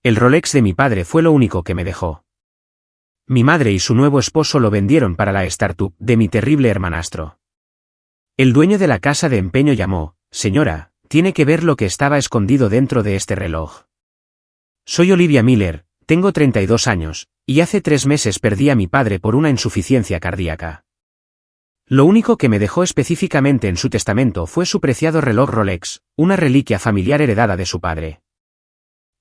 El Rolex de mi padre fue lo único que me dejó. Mi madre y su nuevo esposo lo vendieron para la startup de mi terrible hermanastro. El dueño de la casa de empeño llamó: «Señora, tiene que ver lo que estaba escondido dentro de este reloj». Soy Olivia Miller, tengo 32 años, y hace 3 meses perdí a mi padre por una insuficiencia cardíaca. Lo único que me dejó específicamente en su testamento fue su preciado reloj Rolex, una reliquia familiar heredada de su padre.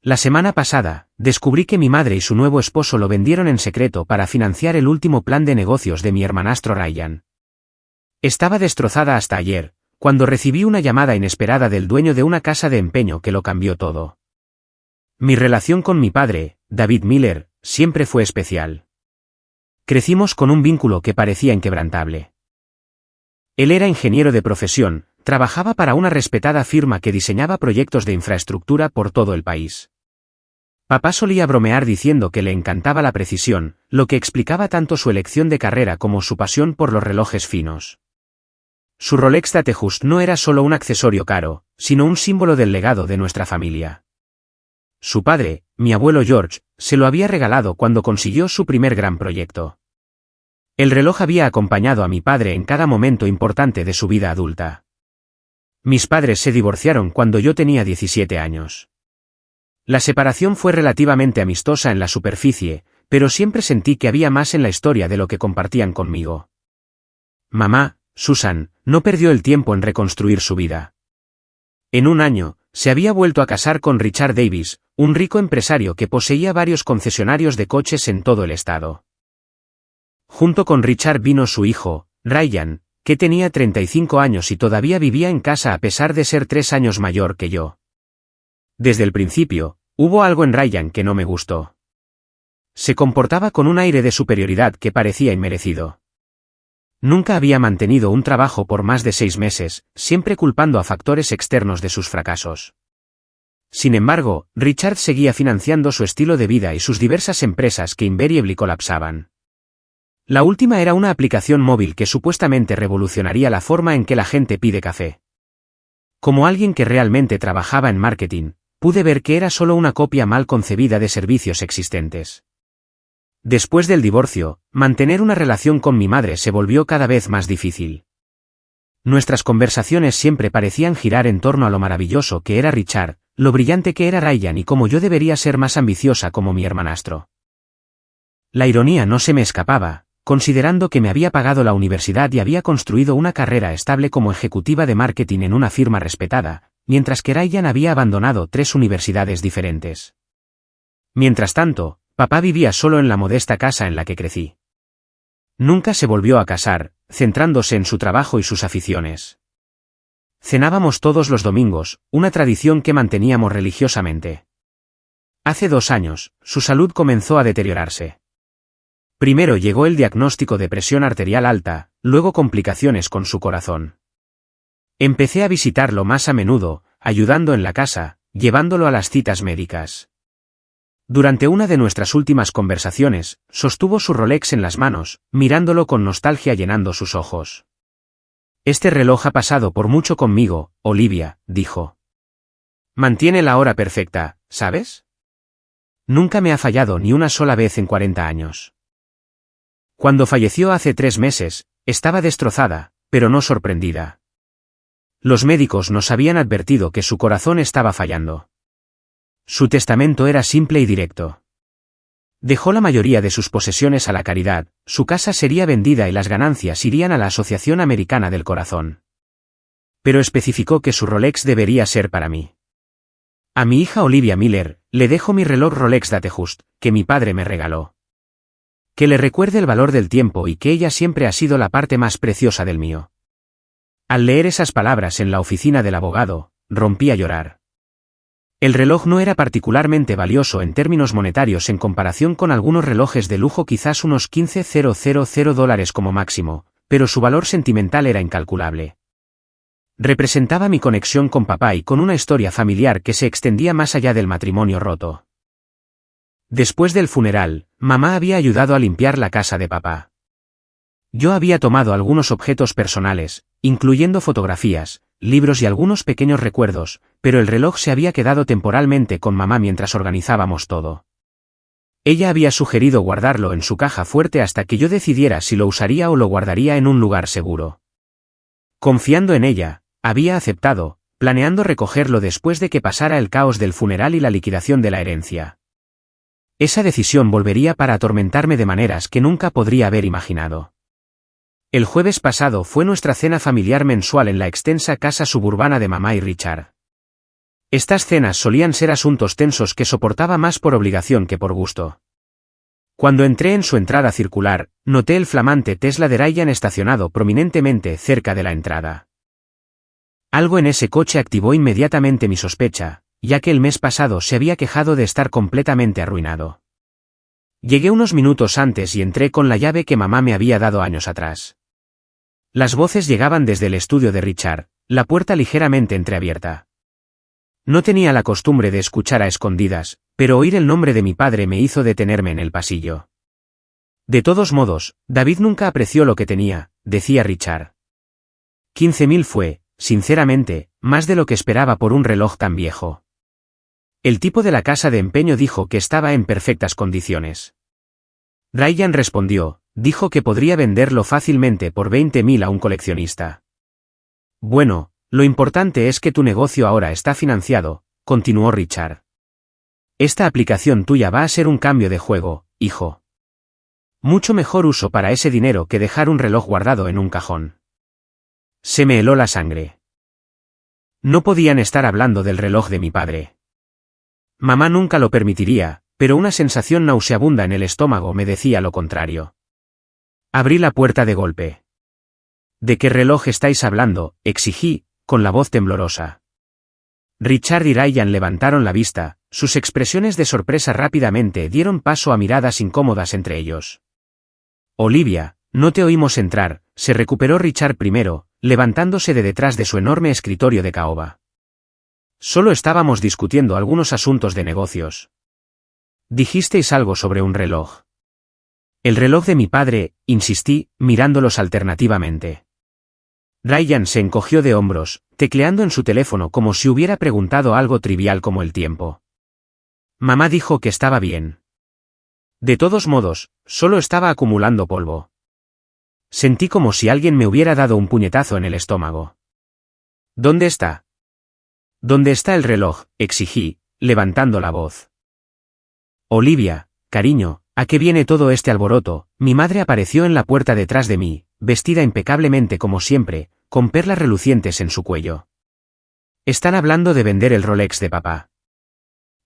La semana pasada, descubrí que mi madre y su nuevo esposo lo vendieron en secreto para financiar el último plan de negocios de mi hermanastro Ryan. Estaba destrozada hasta ayer, cuando recibí una llamada inesperada del dueño de una casa de empeño que lo cambió todo. Mi relación con mi padre, David Miller, siempre fue especial. Crecimos con un vínculo que parecía inquebrantable. Él era ingeniero de profesión, trabajaba para una respetada firma que diseñaba proyectos de infraestructura por todo el país. Papá solía bromear diciendo que le encantaba la precisión, lo que explicaba tanto su elección de carrera como su pasión por los relojes finos. Su Rolex Datejust no era solo un accesorio caro, sino un símbolo del legado de nuestra familia. Su padre, mi abuelo George, se lo había regalado cuando consiguió su primer gran proyecto. El reloj había acompañado a mi padre en cada momento importante de su vida adulta. Mis padres se divorciaron cuando yo tenía 17 años. La separación fue relativamente amistosa en la superficie, pero siempre sentí que había más en la historia de lo que compartían conmigo. Mamá, Susan, no perdió el tiempo en reconstruir su vida. En un año, se había vuelto a casar con Richard Davis, un rico empresario que poseía varios concesionarios de coches en todo el estado. Junto con Richard vino su hijo, Ryan, que tenía 35 años y todavía vivía en casa a pesar de ser 3 años mayor que yo. Desde el principio, hubo algo en Ryan que no me gustó. Se comportaba con un aire de superioridad que parecía inmerecido. Nunca había mantenido un trabajo por más de 6 meses, siempre culpando a factores externos de sus fracasos. Sin embargo, Richard seguía financiando su estilo de vida y sus diversas empresas que invariablemente colapsaban. La última era una aplicación móvil que supuestamente revolucionaría la forma en que la gente pide café. Como alguien que realmente trabajaba en marketing, pude ver que era solo una copia mal concebida de servicios existentes. Después del divorcio, mantener una relación con mi madre se volvió cada vez más difícil. Nuestras conversaciones siempre parecían girar en torno a lo maravilloso que era Richard, lo brillante que era Ryan y cómo yo debería ser más ambiciosa como mi hermanastro. La ironía no se me escapaba, considerando que me había pagado la universidad y había construido una carrera estable como ejecutiva de marketing en una firma respetada, mientras que Ryan había abandonado 3 universidades diferentes. Mientras tanto, papá vivía solo en la modesta casa en la que crecí. Nunca se volvió a casar, centrándose en su trabajo y sus aficiones. Cenábamos todos los domingos, una tradición que manteníamos religiosamente. Hace 2 años, su salud comenzó a deteriorarse. Primero llegó el diagnóstico de presión arterial alta, luego complicaciones con su corazón. Empecé a visitarlo más a menudo, ayudando en la casa, llevándolo a las citas médicas. Durante una de nuestras últimas conversaciones, sostuvo su Rolex en las manos, mirándolo con nostalgia llenando sus ojos. «Este reloj ha pasado por mucho conmigo, Olivia», dijo. «Mantiene la hora perfecta, ¿sabes? Nunca me ha fallado ni una sola vez en 40 años». Cuando falleció hace 3 meses, estaba destrozada, pero no sorprendida. Los médicos nos habían advertido que su corazón estaba fallando. Su testamento era simple y directo. Dejó la mayoría de sus posesiones a la caridad, su casa sería vendida y las ganancias irían a la Asociación Americana del Corazón. Pero especificó que su Rolex debería ser para mí. A mi hija Olivia Miller, le dejo mi reloj Rolex Datejust, que mi padre me regaló. Que le recuerde el valor del tiempo y que ella siempre ha sido la parte más preciosa del mío. Al leer esas palabras en la oficina del abogado, rompí a llorar. El reloj no era particularmente valioso en términos monetarios en comparación con algunos relojes de lujo, quizás unos $15,000 como máximo, pero su valor sentimental era incalculable. Representaba mi conexión con papá y con una historia familiar que se extendía más allá del matrimonio roto. Después del funeral, mamá había ayudado a limpiar la casa de papá. Yo había tomado algunos objetos personales, incluyendo fotografías, libros y algunos pequeños recuerdos, pero el reloj se había quedado temporalmente con mamá mientras organizábamos todo. Ella había sugerido guardarlo en su caja fuerte hasta que yo decidiera si lo usaría o lo guardaría en un lugar seguro. Confiando en ella, había aceptado, planeando recogerlo después de que pasara el caos del funeral y la liquidación de la herencia. Esa decisión volvería para atormentarme de maneras que nunca podría haber imaginado. El jueves pasado fue nuestra cena familiar mensual en la extensa casa suburbana de mamá y Richard. Estas cenas solían ser asuntos tensos que soportaba más por obligación que por gusto. Cuando entré en su entrada circular, noté el flamante Tesla de Ryan estacionado prominentemente cerca de la entrada. Algo en ese coche activó inmediatamente mi sospecha, ya que el mes pasado se había quejado de estar completamente arruinado. Llegué unos minutos antes y entré con la llave que mamá me había dado años atrás. Las voces llegaban desde el estudio de Richard, la puerta ligeramente entreabierta. No tenía la costumbre de escuchar a escondidas, pero oír el nombre de mi padre me hizo detenerme en el pasillo. De todos modos, David nunca apreció lo que tenía, decía Richard. 15.000 fue, sinceramente, más de lo que esperaba por un reloj tan viejo. El tipo de la casa de empeño dijo que estaba en perfectas condiciones. Ryan respondió, dijo que podría venderlo fácilmente por 20.000 a un coleccionista. Bueno, lo importante es que tu negocio ahora está financiado, continuó Richard. Esta aplicación tuya va a ser un cambio de juego, hijo. Mucho mejor uso para ese dinero que dejar un reloj guardado en un cajón. Se me heló la sangre. No podían estar hablando del reloj de mi padre. Mamá nunca lo permitiría, pero una sensación nauseabunda en el estómago me decía lo contrario. Abrí la puerta de golpe. ¿De qué reloj estáis hablando?, exigí, con la voz temblorosa. Richard y Ryan levantaron la vista, sus expresiones de sorpresa rápidamente dieron paso a miradas incómodas entre ellos. Olivia, no te oímos entrar, se recuperó Richard primero, levantándose de detrás de su enorme escritorio de caoba. Solo estábamos discutiendo algunos asuntos de negocios. Dijisteis algo sobre un reloj. El reloj de mi padre, insistí, mirándolos alternativamente. Ryan se encogió de hombros, tecleando en su teléfono como si hubiera preguntado algo trivial como el tiempo. Mamá dijo que estaba bien. De todos modos, solo estaba acumulando polvo. Sentí como si alguien me hubiera dado un puñetazo en el estómago. ¿Dónde está? ¿Dónde está el reloj?, exigí, levantando la voz. Olivia, cariño, ¿a qué viene todo este alboroto? Mi madre apareció en la puerta detrás de mí, vestida impecablemente como siempre, con perlas relucientes en su cuello. Están hablando de vender el Rolex de papá.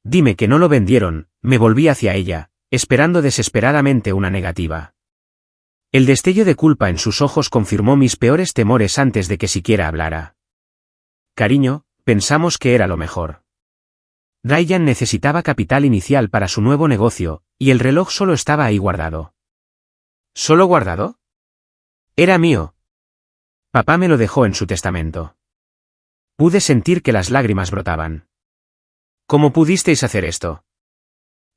Dime que no lo vendieron, me volví hacia ella, esperando desesperadamente una negativa. El destello de culpa en sus ojos confirmó mis peores temores antes de que siquiera hablara. Cariño, pensamos que era lo mejor. Ryan necesitaba capital inicial para su nuevo negocio, y el reloj solo estaba ahí guardado. ¿Solo guardado? Era mío. Papá me lo dejó en su testamento. Pude sentir que las lágrimas brotaban. ¿Cómo pudisteis hacer esto?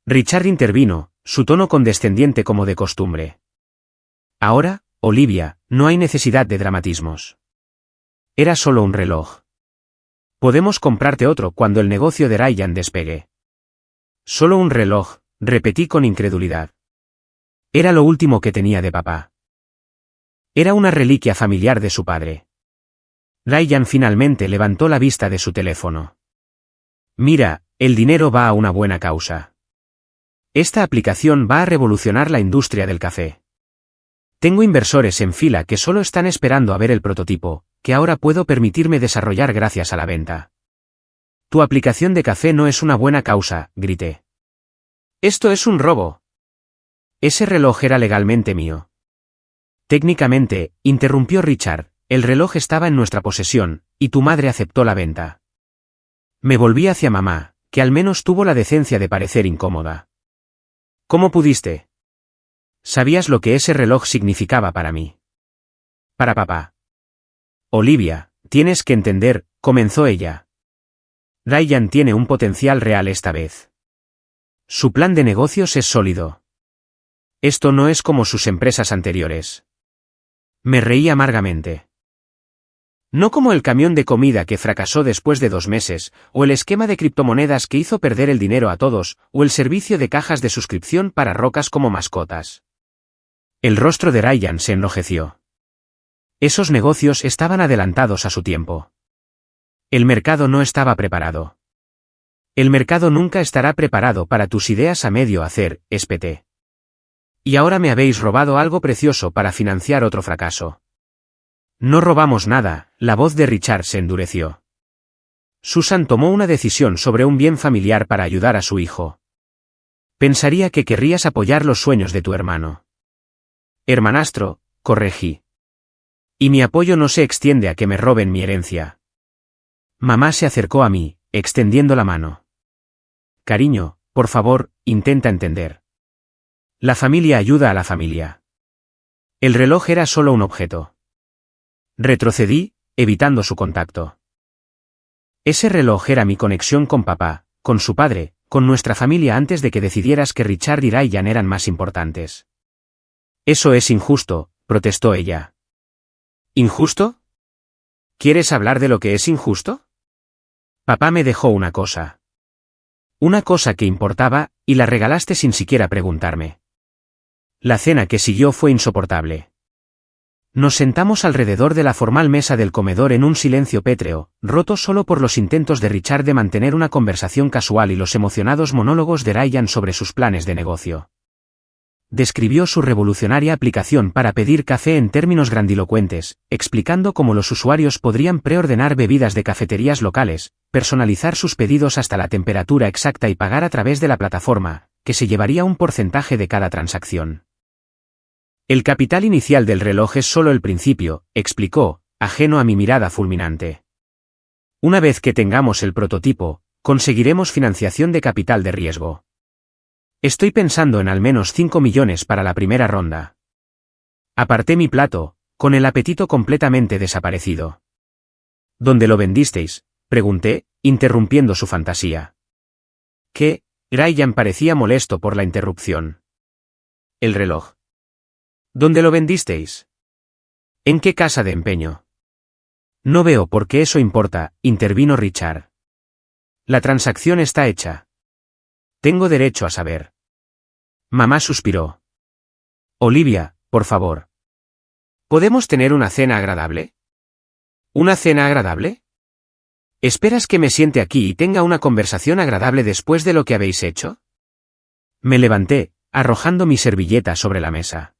Richard intervino, su tono condescendiente como de costumbre. Ahora, Olivia, no hay necesidad de dramatismos. Era solo un reloj. Podemos comprarte otro cuando el negocio de Ryan despegue. Solo un reloj, repetí con incredulidad. Era lo último que tenía de papá. Era una reliquia familiar de su padre. Ryan finalmente levantó la vista de su teléfono. Mira, el dinero va a una buena causa. Esta aplicación va a revolucionar la industria del café. Tengo inversores en fila que solo están esperando a ver el prototipo, que ahora puedo permitirme desarrollar gracias a la venta. Tu aplicación de café no es una buena causa, grité. Esto es un robo. Ese reloj era legalmente mío. Técnicamente, interrumpió Richard, el reloj estaba en nuestra posesión, y tu madre aceptó la venta. Me volví hacia mamá, que al menos tuvo la decencia de parecer incómoda. ¿Cómo pudiste? ¿Sabías lo que ese reloj significaba para mí? Para papá. Olivia, tienes que entender, comenzó ella. Ryan tiene un potencial real esta vez. Su plan de negocios es sólido. Esto no es como sus empresas anteriores. Me reí amargamente. No como el camión de comida que fracasó después de 2 meses, o el esquema de criptomonedas que hizo perder el dinero a todos, o el servicio de cajas de suscripción para rocas como mascotas. El rostro de Ryan se enrojeció. Esos negocios estaban adelantados a su tiempo. El mercado no estaba preparado. El mercado nunca estará preparado para tus ideas a medio hacer, espeté. Y ahora me habéis robado algo precioso para financiar otro fracaso. No robamos nada, la voz de Richard se endureció. Susan tomó una decisión sobre un bien familiar para ayudar a su hijo. Pensaría que querrías apoyar los sueños de tu hermano. Hermanastro, corregí. Y mi apoyo no se extiende a que me roben mi herencia. Mamá se acercó a mí, extendiendo la mano. Cariño, por favor, intenta entender. La familia ayuda a la familia. El reloj era solo un objeto. Retrocedí, evitando su contacto. Ese reloj era mi conexión con papá, con su padre, con nuestra familia antes de que decidieras que Richard y Ryan eran más importantes. Eso es injusto, protestó ella. ¿Injusto? ¿Quieres hablar de lo que es injusto? Papá me dejó una cosa. Una cosa que importaba, y la regalaste sin siquiera preguntarme. La cena que siguió fue insoportable. Nos sentamos alrededor de la formal mesa del comedor en un silencio pétreo, roto solo por los intentos de Richard de mantener una conversación casual y los emocionados monólogos de Ryan sobre sus planes de negocio. Describió su revolucionaria aplicación para pedir café en términos grandilocuentes, explicando cómo los usuarios podrían preordenar bebidas de cafeterías locales, personalizar sus pedidos hasta la temperatura exacta y pagar a través de la plataforma, que se llevaría un porcentaje de cada transacción. El capital inicial del reloj es solo el principio, explicó, ajeno a mi mirada fulminante. Una vez que tengamos el prototipo, conseguiremos financiación de capital de riesgo. Estoy pensando en al menos 5 millones para la primera ronda. Aparté mi plato, con el apetito completamente desaparecido. ¿Dónde lo vendisteis?, pregunté, interrumpiendo su fantasía. ¿Qué? Ryan parecía molesto por la interrupción. El reloj. ¿Dónde lo vendisteis? ¿En qué casa de empeño? No veo por qué eso importa, intervino Richard. La transacción está hecha. Tengo derecho a saber. Mamá suspiró. Olivia, por favor. ¿Podemos tener una cena agradable? ¿Una cena agradable? ¿Esperas que me siente aquí y tenga una conversación agradable después de lo que habéis hecho? Me levanté, arrojando mi servilleta sobre la mesa.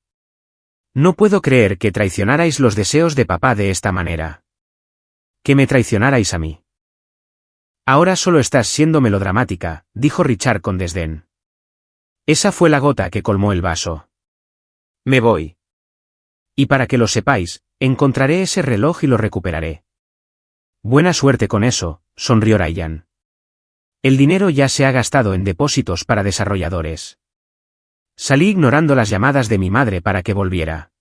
No puedo creer que traicionarais los deseos de papá de esta manera. Que me traicionarais a mí. Ahora solo estás siendo melodramática, dijo Richard con desdén. Esa fue la gota que colmó el vaso. Me voy. Y para que lo sepáis, encontraré ese reloj y lo recuperaré. Buena suerte con eso, sonrió Ryan. El dinero ya se ha gastado en depósitos para desarrolladores. Salí ignorando las llamadas de mi madre para que volviera.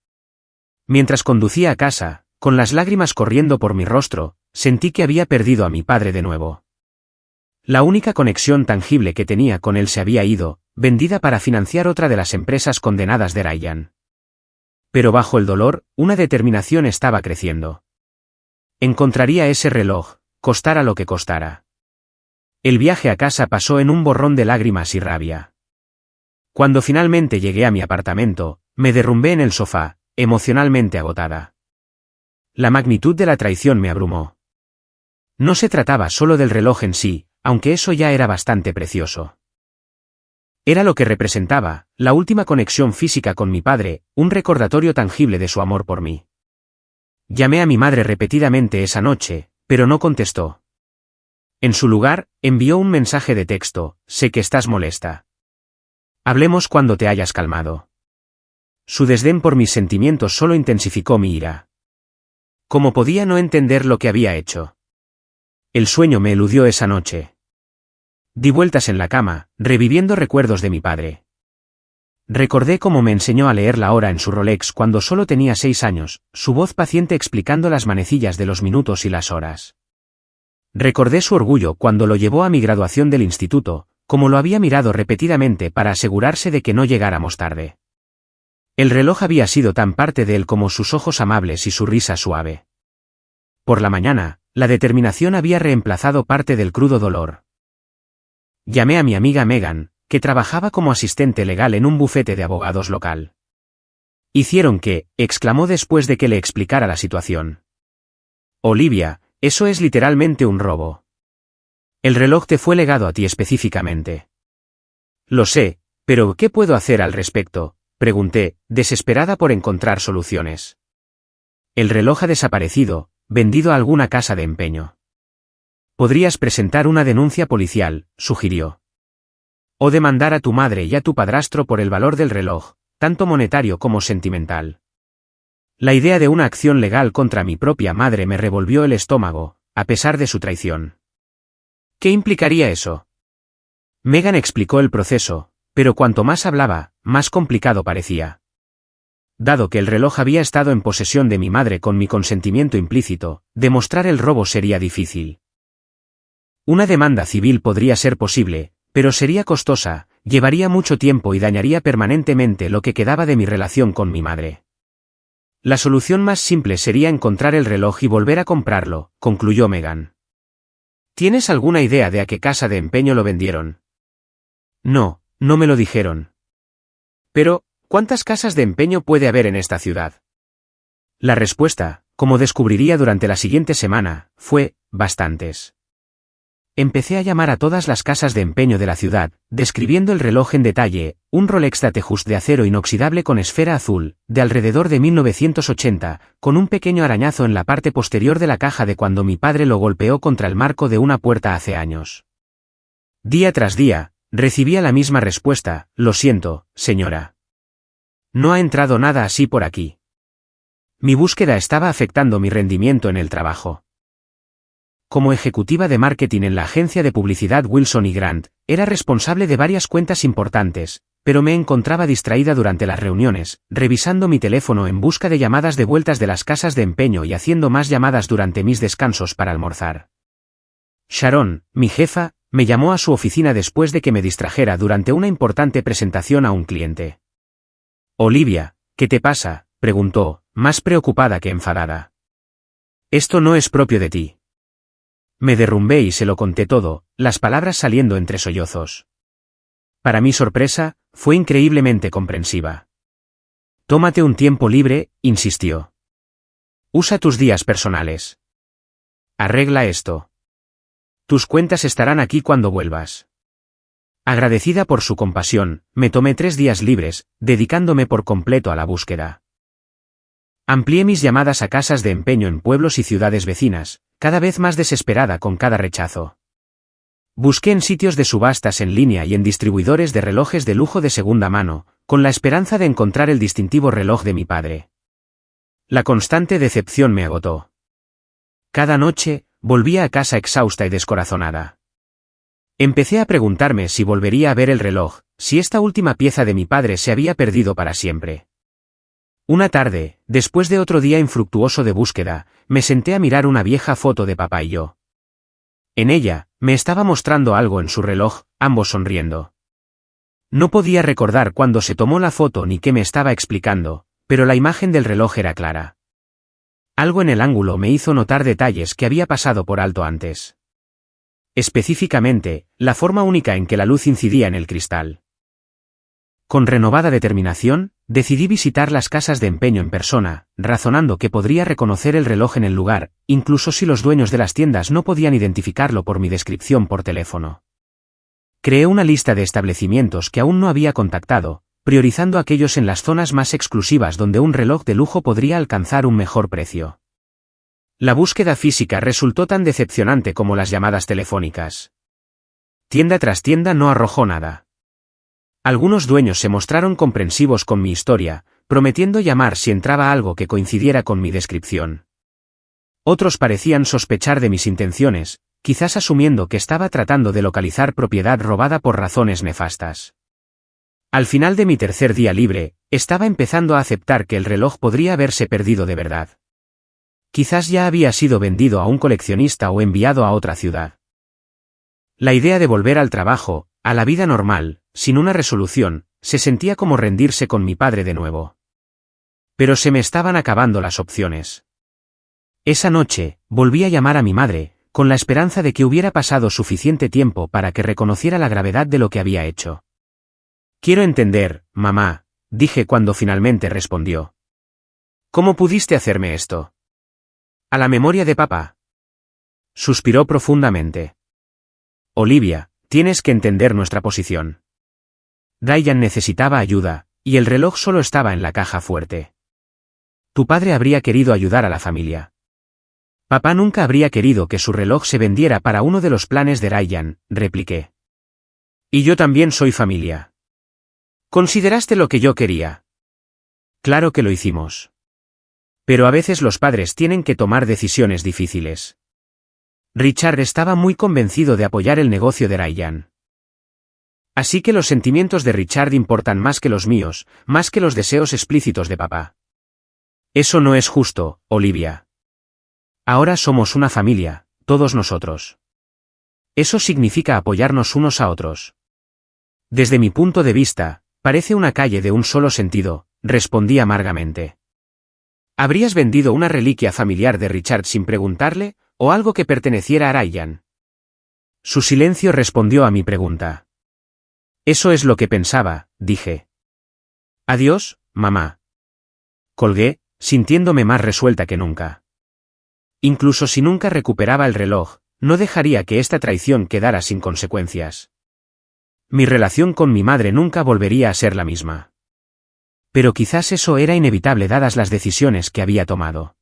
Mientras conducía a casa, con las lágrimas corriendo por mi rostro, sentí que había perdido a mi padre de nuevo. La única conexión tangible que tenía con él se había ido, vendida para financiar otra de las empresas condenadas de Ryan. Pero bajo el dolor, una determinación estaba creciendo. Encontraría ese reloj, costara lo que costara. El viaje a casa pasó en un borrón de lágrimas y rabia. Cuando finalmente llegué a mi apartamento, me derrumbé en el sofá, emocionalmente agotada. La magnitud de la traición me abrumó. No se trataba solo del reloj en sí, aunque eso ya era bastante precioso. Era lo que representaba, la última conexión física con mi padre, un recordatorio tangible de su amor por mí. Llamé a mi madre repetidamente esa noche, pero no contestó. En su lugar, envió un mensaje de texto: sé que estás molesta. Hablemos cuando te hayas calmado. Su desdén por mis sentimientos solo intensificó mi ira. ¿Cómo podía no entender lo que había hecho? El sueño me eludió esa noche. Di vueltas en la cama, reviviendo recuerdos de mi padre. Recordé cómo me enseñó a leer la hora en su Rolex cuando solo tenía 6 años, su voz paciente explicando las manecillas de los minutos y las horas. Recordé su orgullo cuando lo llevó a mi graduación del instituto, como lo había mirado repetidamente para asegurarse de que no llegáramos tarde. El reloj había sido tan parte de él como sus ojos amables y su risa suave. por la mañana, la determinación había reemplazado parte del crudo dolor. Llamé a mi amiga Megan, que trabajaba como asistente legal en un bufete de abogados local. «¿Hicieron qué?», exclamó después de que le explicara la situación. «Olivia, eso es literalmente un robo. El reloj te fue legado a ti específicamente». «Lo sé, pero ¿qué puedo hacer al respecto?», pregunté, desesperada por encontrar soluciones. «El reloj ha desaparecido, vendido a alguna casa de empeño». «Podrías presentar una denuncia policial», sugirió. «O demandar a tu madre y a tu padrastro por el valor del reloj, tanto monetario como sentimental». La idea de una acción legal contra mi propia madre me revolvió el estómago, a pesar de su traición. ¿Qué implicaría eso? Megan explicó el proceso, pero cuanto más hablaba, más complicado parecía. Dado que el reloj había estado en posesión de mi madre con mi consentimiento implícito, demostrar el robo sería difícil. Una demanda civil podría ser posible, pero sería costosa, llevaría mucho tiempo y dañaría permanentemente lo que quedaba de mi relación con mi madre. La solución más simple sería encontrar el reloj y volver a comprarlo, concluyó Megan. ¿Tienes alguna idea de a qué casa de empeño lo vendieron? No, no me lo dijeron. Pero, ¿cuántas casas de empeño puede haber en esta ciudad? La respuesta, como descubriría durante la siguiente semana, fue, bastantes. Empecé a llamar a todas las casas de empeño de la ciudad, describiendo el reloj en detalle, un Rolex Datejust de acero inoxidable con esfera azul, de alrededor de 1980, con un pequeño arañazo en la parte posterior de la caja de cuando mi padre lo golpeó contra el marco de una puerta hace años. Día tras día, recibía la misma respuesta: «Lo siento, señora. No ha entrado nada así por aquí». Mi búsqueda estaba afectando mi rendimiento en el trabajo. Como ejecutiva de marketing en la agencia de publicidad Wilson y Grant, era responsable de varias cuentas importantes, pero me encontraba distraída durante las reuniones, revisando mi teléfono en busca de llamadas de vueltas de las casas de empeño y haciendo más llamadas durante mis descansos para almorzar. Sharon, mi jefa, me llamó a su oficina después de que me distrajera durante una importante presentación a un cliente. «Olivia, ¿qué te pasa?», preguntó, más preocupada que enfadada. «Esto no es propio de ti». Me derrumbé y se lo conté todo, las palabras saliendo entre sollozos. Para mi sorpresa, fue increíblemente comprensiva. «Tómate un tiempo libre», insistió. «Usa tus días personales. Arregla esto. Tus cuentas estarán aquí cuando vuelvas». Agradecida por su compasión, me tomé 3 días libres, dedicándome por completo a la búsqueda. Amplié mis llamadas a casas de empeño en pueblos y ciudades vecinas, cada vez más desesperada con cada rechazo. Busqué en sitios de subastas en línea y en distribuidores de relojes de lujo de segunda mano, con la esperanza de encontrar el distintivo reloj de mi padre. La constante decepción me agotó. Cada noche, volvía a casa exhausta y descorazonada. Empecé a preguntarme si volvería a ver el reloj, si esta última pieza de mi padre se había perdido para siempre. Una tarde, después de otro día infructuoso de búsqueda, me senté a mirar una vieja foto de papá y yo. En ella, me estaba mostrando algo en su reloj, ambos sonriendo. No podía recordar cuándo se tomó la foto ni qué me estaba explicando, pero la imagen del reloj era clara. Algo en el ángulo me hizo notar detalles que había pasado por alto antes. Específicamente, la forma única en que la luz incidía en el cristal. Con renovada determinación, decidí visitar las casas de empeño en persona, razonando que podría reconocer el reloj en el lugar, incluso si los dueños de las tiendas no podían identificarlo por mi descripción por teléfono. Creé una lista de establecimientos que aún no había contactado, priorizando aquellos en las zonas más exclusivas donde un reloj de lujo podría alcanzar un mejor precio. La búsqueda física resultó tan decepcionante como las llamadas telefónicas. Tienda tras tienda no arrojó nada. Algunos dueños se mostraron comprensivos con mi historia, prometiendo llamar si entraba algo que coincidiera con mi descripción. Otros parecían sospechar de mis intenciones, quizás asumiendo que estaba tratando de localizar propiedad robada por razones nefastas. Al final de mi tercer día libre, estaba empezando a aceptar que el reloj podría haberse perdido de verdad. Quizás ya había sido vendido a un coleccionista o enviado a otra ciudad. La idea de volver al trabajo, a la vida normal, sin una resolución, se sentía como rendirse con mi padre de nuevo. Pero se me estaban acabando las opciones. Esa noche, volví a llamar a mi madre, con la esperanza de que hubiera pasado suficiente tiempo para que reconociera la gravedad de lo que había hecho. Quiero entender, mamá, dije cuando finalmente respondió. ¿Cómo pudiste hacerme esto? A la memoria de papá. Suspiró profundamente. Olivia, tienes que entender nuestra posición. Ryan necesitaba ayuda, y el reloj solo estaba en la caja fuerte. Tu padre habría querido ayudar a la familia. Papá nunca habría querido que su reloj se vendiera para uno de los planes de Ryan, repliqué. Y yo también soy familia. ¿Consideraste lo que yo quería? Claro que lo hicimos. Pero a veces los padres tienen que tomar decisiones difíciles. Richard estaba muy convencido de apoyar el negocio de Ryan. Así que los sentimientos de Richard importan más que los míos, más que los deseos explícitos de papá. Eso no es justo, Olivia. Ahora somos una familia, todos nosotros. Eso significa apoyarnos unos a otros. Desde mi punto de vista, parece una calle de un solo sentido, respondí amargamente. ¿Habrías vendido una reliquia familiar de Richard sin preguntarle, o algo que perteneciera a Ryan? Su silencio respondió a mi pregunta. Eso es lo que pensaba, dije. Adiós, mamá. Colgué, sintiéndome más resuelta que nunca. Incluso si nunca recuperaba el reloj, no dejaría que esta traición quedara sin consecuencias. Mi relación con mi madre nunca volvería a ser la misma. Pero quizás eso era inevitable dadas las decisiones que había tomado.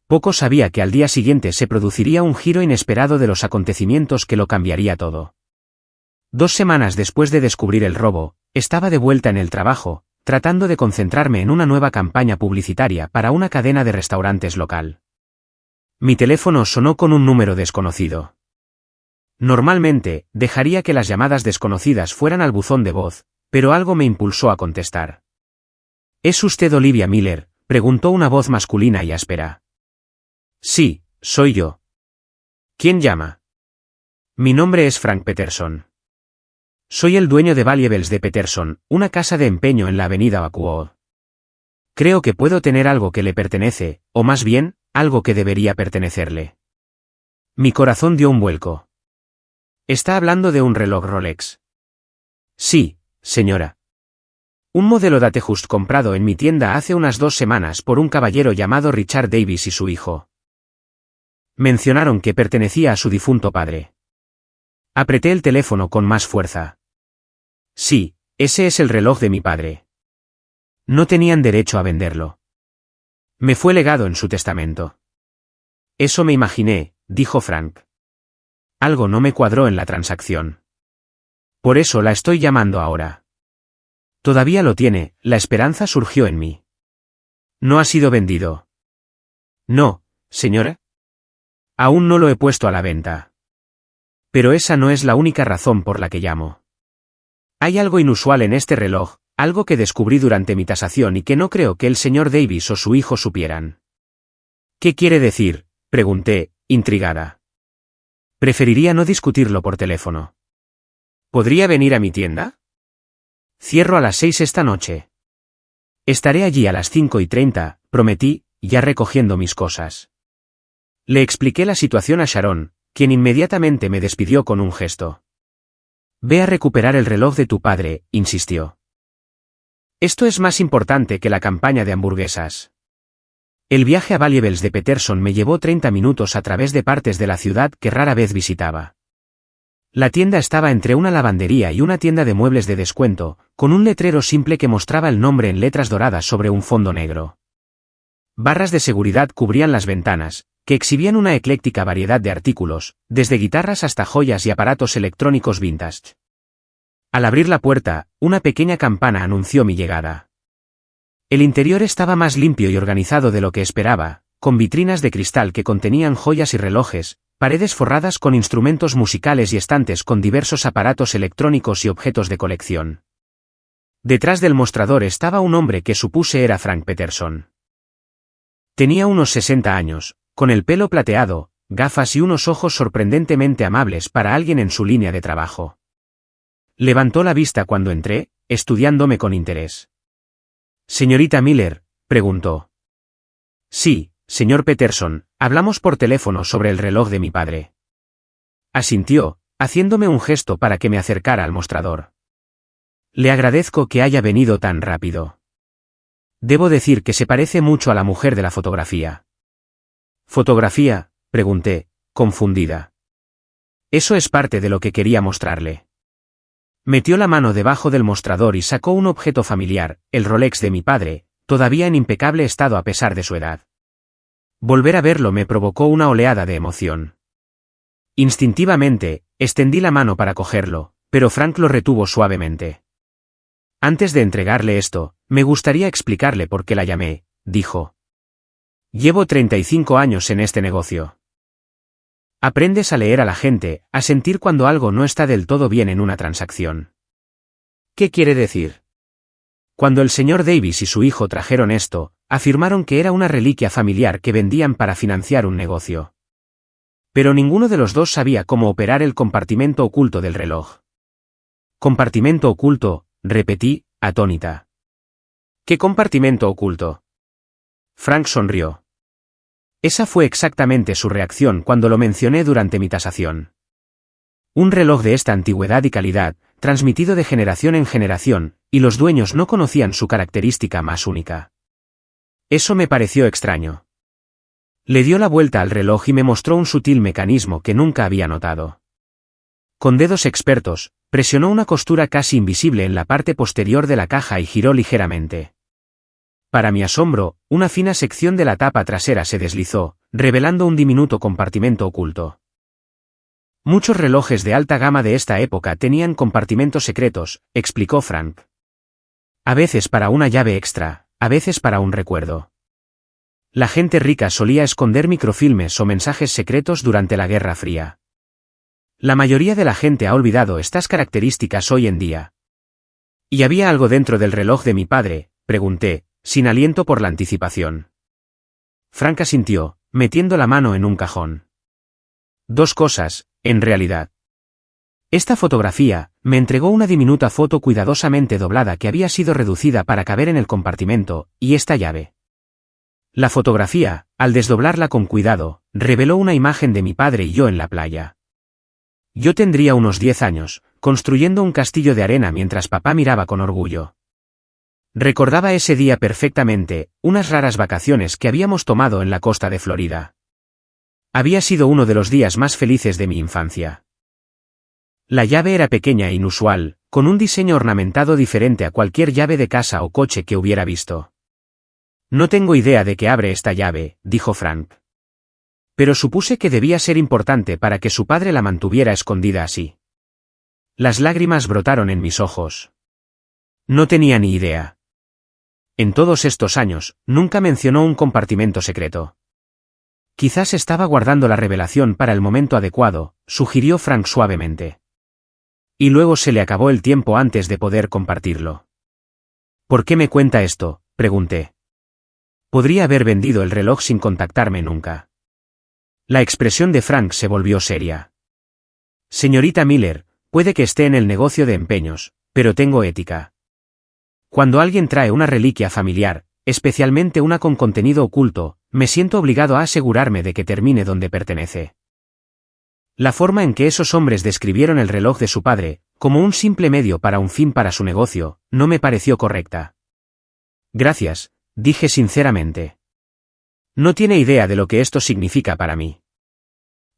Poco sabía que al día siguiente se produciría un giro inesperado de los acontecimientos que lo cambiaría todo. 2 semanas después de descubrir el robo, estaba de vuelta en el trabajo, tratando de concentrarme en una nueva campaña publicitaria para una cadena de restaurantes local. Mi teléfono sonó con un número desconocido. Normalmente, dejaría que las llamadas desconocidas fueran al buzón de voz, pero algo me impulsó a contestar. ¿Es usted Olivia Miller?, preguntó una voz masculina y áspera. Sí, soy yo. ¿Quién llama? Mi nombre es Frank Peterson. Soy el dueño de Valuables de Peterson, una casa de empeño en la avenida Oakwood. Creo que puedo tener algo que le pertenece, o más bien, algo que debería pertenecerle. Mi corazón dio un vuelco. ¿Está hablando de un reloj Rolex? Sí, señora. Un modelo Datejust comprado en mi tienda hace unas 2 semanas por un caballero llamado Richard Davis y su hijo. Mencionaron que pertenecía a su difunto padre. Apreté el teléfono con más fuerza. Sí, ese es el reloj de mi padre. No tenían derecho a venderlo. Me fue legado en su testamento. Eso me imaginé, dijo Frank. Algo no me cuadró en la transacción. Por eso la estoy llamando ahora. Todavía lo tiene, la esperanza surgió en mí. ¿No ha sido vendido? No, señora. Aún no lo he puesto a la venta. Pero esa no es la única razón por la que llamo. Hay algo inusual en este reloj, algo que descubrí durante mi tasación y que no creo que el señor Davis o su hijo supieran. ¿Qué quiere decir?, pregunté, intrigada. Preferiría no discutirlo por teléfono. ¿Podría venir a mi tienda? Cierro a las 6 esta noche. Estaré allí a las 5:30, prometí, ya recogiendo mis cosas. Le expliqué la situación a Sharon, quien inmediatamente me despidió con un gesto. Ve a recuperar el reloj de tu padre, insistió. Esto es más importante que la campaña de hamburguesas. El viaje a Valuables de Peterson me llevó 30 minutos a través de partes de la ciudad que rara vez visitaba. La tienda estaba entre una lavandería y una tienda de muebles de descuento, con un letrero simple que mostraba el nombre en letras doradas sobre un fondo negro. Barras de seguridad cubrían las ventanas, que exhibían una ecléctica variedad de artículos, desde guitarras hasta joyas y aparatos electrónicos vintage. Al abrir la puerta, una pequeña campana anunció mi llegada. El interior estaba más limpio y organizado de lo que esperaba, con vitrinas de cristal que contenían joyas y relojes, paredes forradas con instrumentos musicales y estantes con diversos aparatos electrónicos y objetos de colección. Detrás del mostrador estaba un hombre que supuse era Frank Peterson. Tenía unos 60 años, con el pelo plateado, gafas y unos ojos sorprendentemente amables para alguien en su línea de trabajo. Levantó la vista cuando entré, estudiándome con interés. «Señorita Miller», preguntó. «Sí, señor Peterson, hablamos por teléfono sobre el reloj de mi padre. Asintió, haciéndome un gesto para que me acercara al mostrador. Le agradezco que haya venido tan rápido. Debo decir que se parece mucho a la mujer de la fotografía. ¿Fotografía?, pregunté, confundida. Eso es parte de lo que quería mostrarle. Metió la mano debajo del mostrador y sacó un objeto familiar, el Rolex de mi padre, todavía en impecable estado a pesar de su edad. Volver a verlo me provocó una oleada de emoción. Instintivamente, extendí la mano para cogerlo, pero Frank lo retuvo suavemente. Antes de entregarle esto, me gustaría explicarle por qué la llamé, dijo. Llevo 35 años en este negocio. Aprendes a leer a la gente, a sentir cuando algo no está del todo bien en una transacción. ¿Qué quiere decir? Cuando el señor Davis y su hijo trajeron esto, afirmaron que era una reliquia familiar que vendían para financiar un negocio. Pero ninguno de los dos sabía cómo operar el compartimento oculto del reloj. Compartimento oculto, repetí, atónita. ¿Qué compartimento oculto? Frank sonrió. Esa fue exactamente su reacción cuando lo mencioné durante mi tasación. Un reloj de esta antigüedad y calidad, transmitido de generación en generación, y los dueños no conocían su característica más única. Eso me pareció extraño. Le dio la vuelta al reloj y me mostró un sutil mecanismo que nunca había notado. Con dedos expertos, presionó una costura casi invisible en la parte posterior de la caja y giró ligeramente. Para mi asombro, una fina sección de la tapa trasera se deslizó, revelando un diminuto compartimento oculto. Muchos relojes de alta gama de esta época tenían compartimentos secretos, explicó Frank. A veces para una llave extra, a veces para un recuerdo. La gente rica solía esconder microfilmes o mensajes secretos durante la Guerra Fría. La mayoría de la gente ha olvidado estas características hoy en día. ¿Y había algo dentro del reloj de mi padre?, pregunté, sin aliento por la anticipación. Frank asintió, metiendo la mano en un cajón. Dos cosas, en realidad. Esta fotografía, me entregó una diminuta foto cuidadosamente doblada que había sido reducida para caber en el compartimento, y esta llave. La fotografía, al desdoblarla con cuidado, reveló una imagen de mi padre y yo en la playa. Yo tendría unos 10 años, construyendo un castillo de arena mientras papá miraba con orgullo. Recordaba ese día perfectamente, unas raras vacaciones que habíamos tomado en la costa de Florida. Había sido uno de los días más felices de mi infancia. La llave era pequeña e inusual, con un diseño ornamentado diferente a cualquier llave de casa o coche que hubiera visto. No tengo idea de qué abre esta llave, dijo Frank. Pero supuse que debía ser importante para que su padre la mantuviera escondida así. Las lágrimas brotaron en mis ojos. No tenía ni idea. En todos estos años, nunca mencionó un compartimento secreto. Quizás estaba guardando la revelación para el momento adecuado, sugirió Frank suavemente. Y luego se le acabó el tiempo antes de poder compartirlo. ¿Por qué me cuenta esto?, pregunté. Podría haber vendido el reloj sin contactarme nunca. La expresión de Frank se volvió seria. Señorita Miller, puede que esté en el negocio de empeños, pero tengo ética. Cuando alguien trae una reliquia familiar, especialmente una con contenido oculto, me siento obligado a asegurarme de que termine donde pertenece. La forma en que esos hombres describieron el reloj de su padre, como un simple medio para un fin para su negocio, no me pareció correcta. Gracias, dije sinceramente. No tiene idea de lo que esto significa para mí.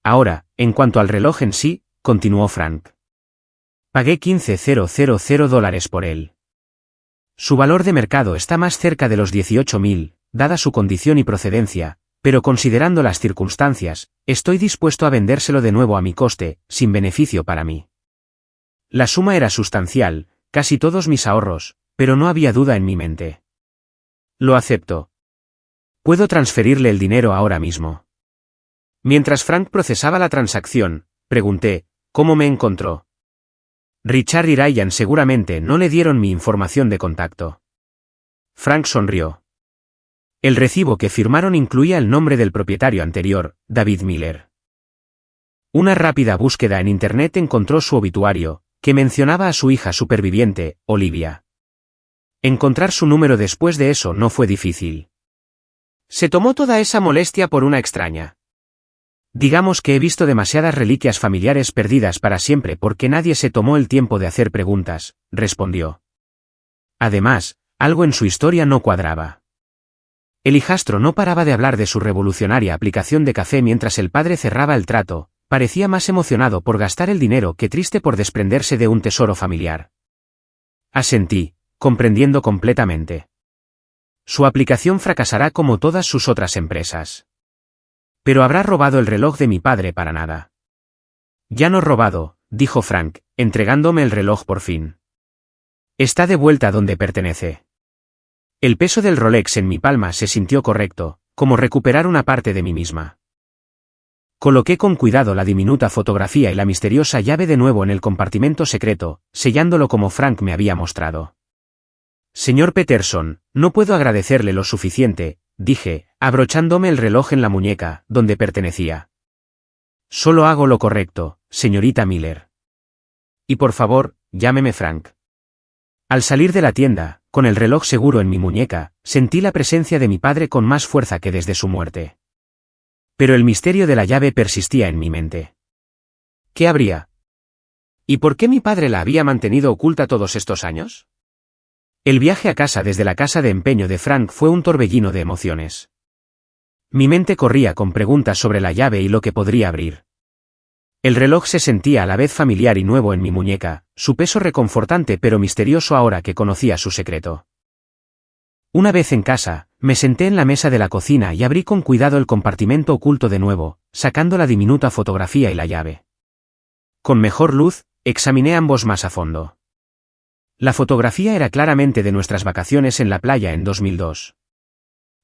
Ahora, en cuanto al reloj en sí, continuó Frank. Pagué $15,000 por él. Su valor de mercado está más cerca de los 18.000, dada su condición y procedencia, pero considerando las circunstancias, estoy dispuesto a vendérselo de nuevo a mi coste, sin beneficio para mí. La suma era sustancial, casi todos mis ahorros, pero no había duda en mi mente. Lo acepto. Puedo transferirle el dinero ahora mismo. Mientras Frank procesaba la transacción, pregunté, ¿cómo me encontró? Richard y Ryan seguramente no le dieron mi información de contacto. Frank sonrió. El recibo que firmaron incluía el nombre del propietario anterior, David Miller. Una rápida búsqueda en Internet encontró su obituario, que mencionaba a su hija superviviente, Olivia. Encontrar su número después de eso no fue difícil. Se tomó toda esa molestia por una extraña. Digamos que he visto demasiadas reliquias familiares perdidas para siempre porque nadie se tomó el tiempo de hacer preguntas, respondió. Además, algo en su historia no cuadraba. El hijastro no paraba de hablar de su revolucionaria aplicación de café mientras el padre cerraba el trato, parecía más emocionado por gastar el dinero que triste por desprenderse de un tesoro familiar. Asentí, comprendiendo completamente. Su aplicación fracasará como todas sus otras empresas. Pero habrá robado el reloj de mi padre para nada. Ya no robado, dijo Frank, entregándome el reloj por fin. Está de vuelta donde pertenece. El peso del Rolex en mi palma se sintió correcto, como recuperar una parte de mí misma. Coloqué con cuidado la diminuta fotografía y la misteriosa llave de nuevo en el compartimento secreto, sellándolo como Frank me había mostrado. Señor Peterson, no puedo agradecerle lo suficiente, dije, abrochándome el reloj en la muñeca, donde pertenecía. Solo hago lo correcto, señorita Miller. Y por favor, llámeme Frank. Al salir de la tienda, con el reloj seguro en mi muñeca, sentí la presencia de mi padre con más fuerza que desde su muerte. Pero el misterio de la llave persistía en mi mente. ¿Qué habría? ¿Y por qué mi padre la había mantenido oculta todos estos años? El viaje a casa desde la casa de empeño de Frank fue un torbellino de emociones. Mi mente corría con preguntas sobre la llave y lo que podría abrir. El reloj se sentía a la vez familiar y nuevo en mi muñeca, su peso reconfortante pero misterioso ahora que conocía su secreto. Una vez en casa, me senté en la mesa de la cocina y abrí con cuidado el compartimento oculto de nuevo, sacando la diminuta fotografía y la llave. Con mejor luz, examiné ambos más a fondo. La fotografía era claramente de nuestras vacaciones en la playa en 2002.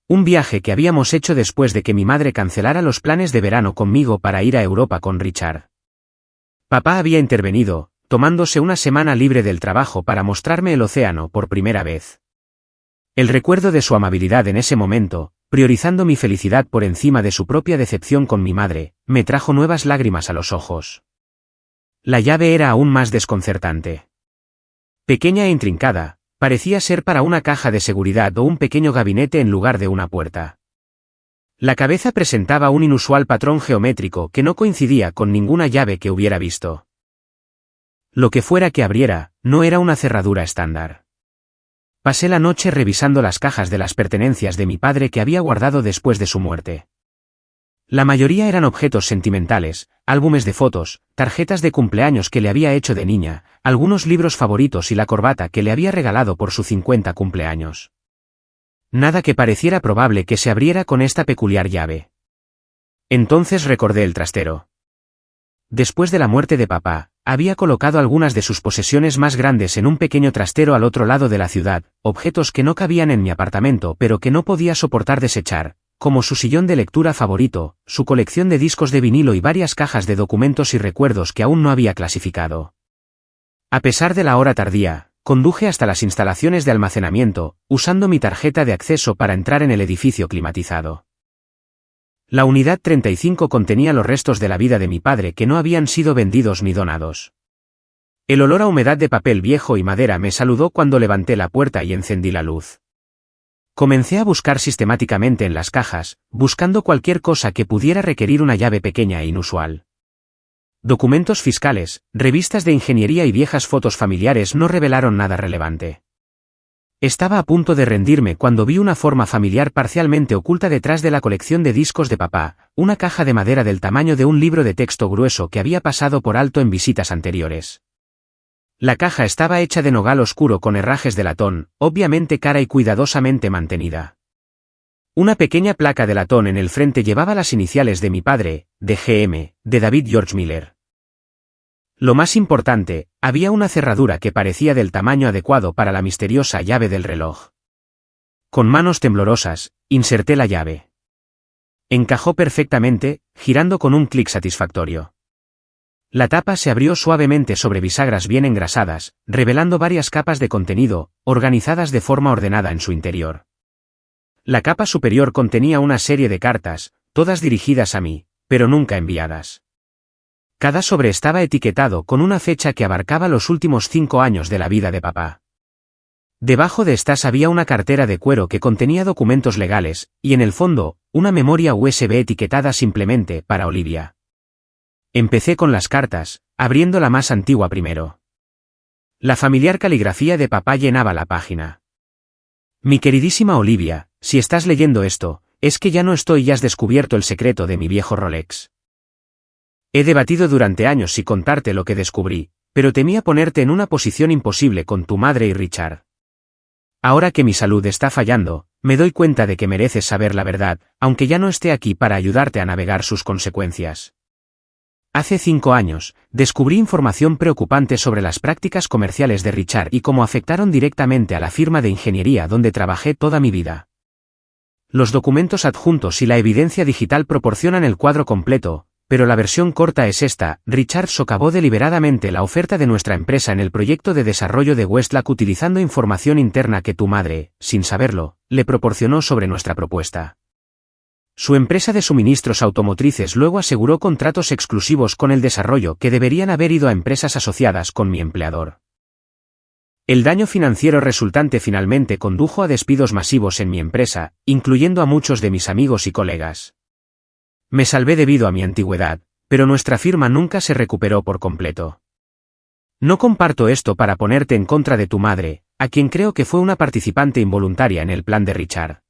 Un viaje que habíamos hecho después de que mi madre cancelara los planes de verano conmigo para ir a Europa con Richard. Papá había intervenido, tomándose una semana libre del trabajo para mostrarme el océano por primera vez. El recuerdo de su amabilidad en ese momento, priorizando mi felicidad por encima de su propia decepción con mi madre, me trajo nuevas lágrimas a los ojos. La llave era aún más desconcertante. Pequeña e intrincada, parecía ser para una caja de seguridad o un pequeño gabinete en lugar de una puerta. La cabeza presentaba un inusual patrón geométrico que no coincidía con ninguna llave que hubiera visto. Lo que fuera que abriera, no era una cerradura estándar. Pasé la noche revisando las cajas de las pertenencias de mi padre que había guardado después de su muerte. La mayoría eran objetos sentimentales, álbumes de fotos, tarjetas de cumpleaños que le había hecho de niña, algunos libros favoritos y la corbata que le había regalado por su 50 cumpleaños. Nada que pareciera probable que se abriera con esta peculiar llave. Entonces recordé el trastero. Después de la muerte de papá, había colocado algunas de sus posesiones más grandes en un pequeño trastero al otro lado de la ciudad, objetos que no cabían en mi apartamento pero que no podía soportar desechar, como su sillón de lectura favorito, su colección de discos de vinilo y varias cajas de documentos y recuerdos que aún no había clasificado. A pesar de la hora tardía, conduje hasta las instalaciones de almacenamiento, usando mi tarjeta de acceso para entrar en el edificio climatizado. La unidad 35 contenía los restos de la vida de mi padre que no habían sido vendidos ni donados. El olor a humedad de papel viejo y madera me saludó cuando levanté la puerta y encendí la luz. Comencé a buscar sistemáticamente en las cajas, buscando cualquier cosa que pudiera requerir una llave pequeña e inusual. Documentos fiscales, revistas de ingeniería y viejas fotos familiares no revelaron nada relevante. Estaba a punto de rendirme cuando vi una forma familiar parcialmente oculta detrás de la colección de discos de papá, una caja de madera del tamaño de un libro de texto grueso que había pasado por alto en visitas anteriores. La caja estaba hecha de nogal oscuro con herrajes de latón, obviamente cara y cuidadosamente mantenida. Una pequeña placa de latón en el frente llevaba las iniciales de mi padre, de GM, de David George Miller. Lo más importante, había una cerradura que parecía del tamaño adecuado para la misteriosa llave del reloj. Con manos temblorosas, inserté la llave. Encajó perfectamente, girando con un clic satisfactorio. La tapa se abrió suavemente sobre bisagras bien engrasadas, revelando varias capas de contenido, organizadas de forma ordenada en su interior. La capa superior contenía una serie de cartas, todas dirigidas a mí, pero nunca enviadas. Cada sobre estaba etiquetado con una fecha que abarcaba los últimos 5 años de la vida de papá. Debajo de estas había una cartera de cuero que contenía documentos legales, y en el fondo, una memoria USB etiquetada simplemente para Olivia. Empecé con las cartas, abriendo la más antigua primero. La familiar caligrafía de papá llenaba la página. Mi queridísima Olivia, si estás leyendo esto, es que ya no estoy y has descubierto el secreto de mi viejo Rolex. He debatido durante años si contarte lo que descubrí, pero temía ponerte en una posición imposible con tu madre y Richard. Ahora que mi salud está fallando, me doy cuenta de que mereces saber la verdad, aunque ya no esté aquí para ayudarte a navegar sus consecuencias. Hace 5 años, descubrí información preocupante sobre las prácticas comerciales de Richard y cómo afectaron directamente a la firma de ingeniería donde trabajé toda mi vida. Los documentos adjuntos y la evidencia digital proporcionan el cuadro completo, pero la versión corta es esta: Richard socavó deliberadamente la oferta de nuestra empresa en el proyecto de desarrollo de Westlac utilizando información interna que tu madre, sin saberlo, le proporcionó sobre nuestra propuesta. Su empresa de suministros automotrices luego aseguró contratos exclusivos con el desarrollo que deberían haber ido a empresas asociadas con mi empleador. El daño financiero resultante finalmente condujo a despidos masivos en mi empresa, incluyendo a muchos de mis amigos y colegas. Me salvé debido a mi antigüedad, pero nuestra firma nunca se recuperó por completo. No comparto esto para ponerte en contra de tu madre, a quien creo que fue una participante involuntaria en el plan de Richard.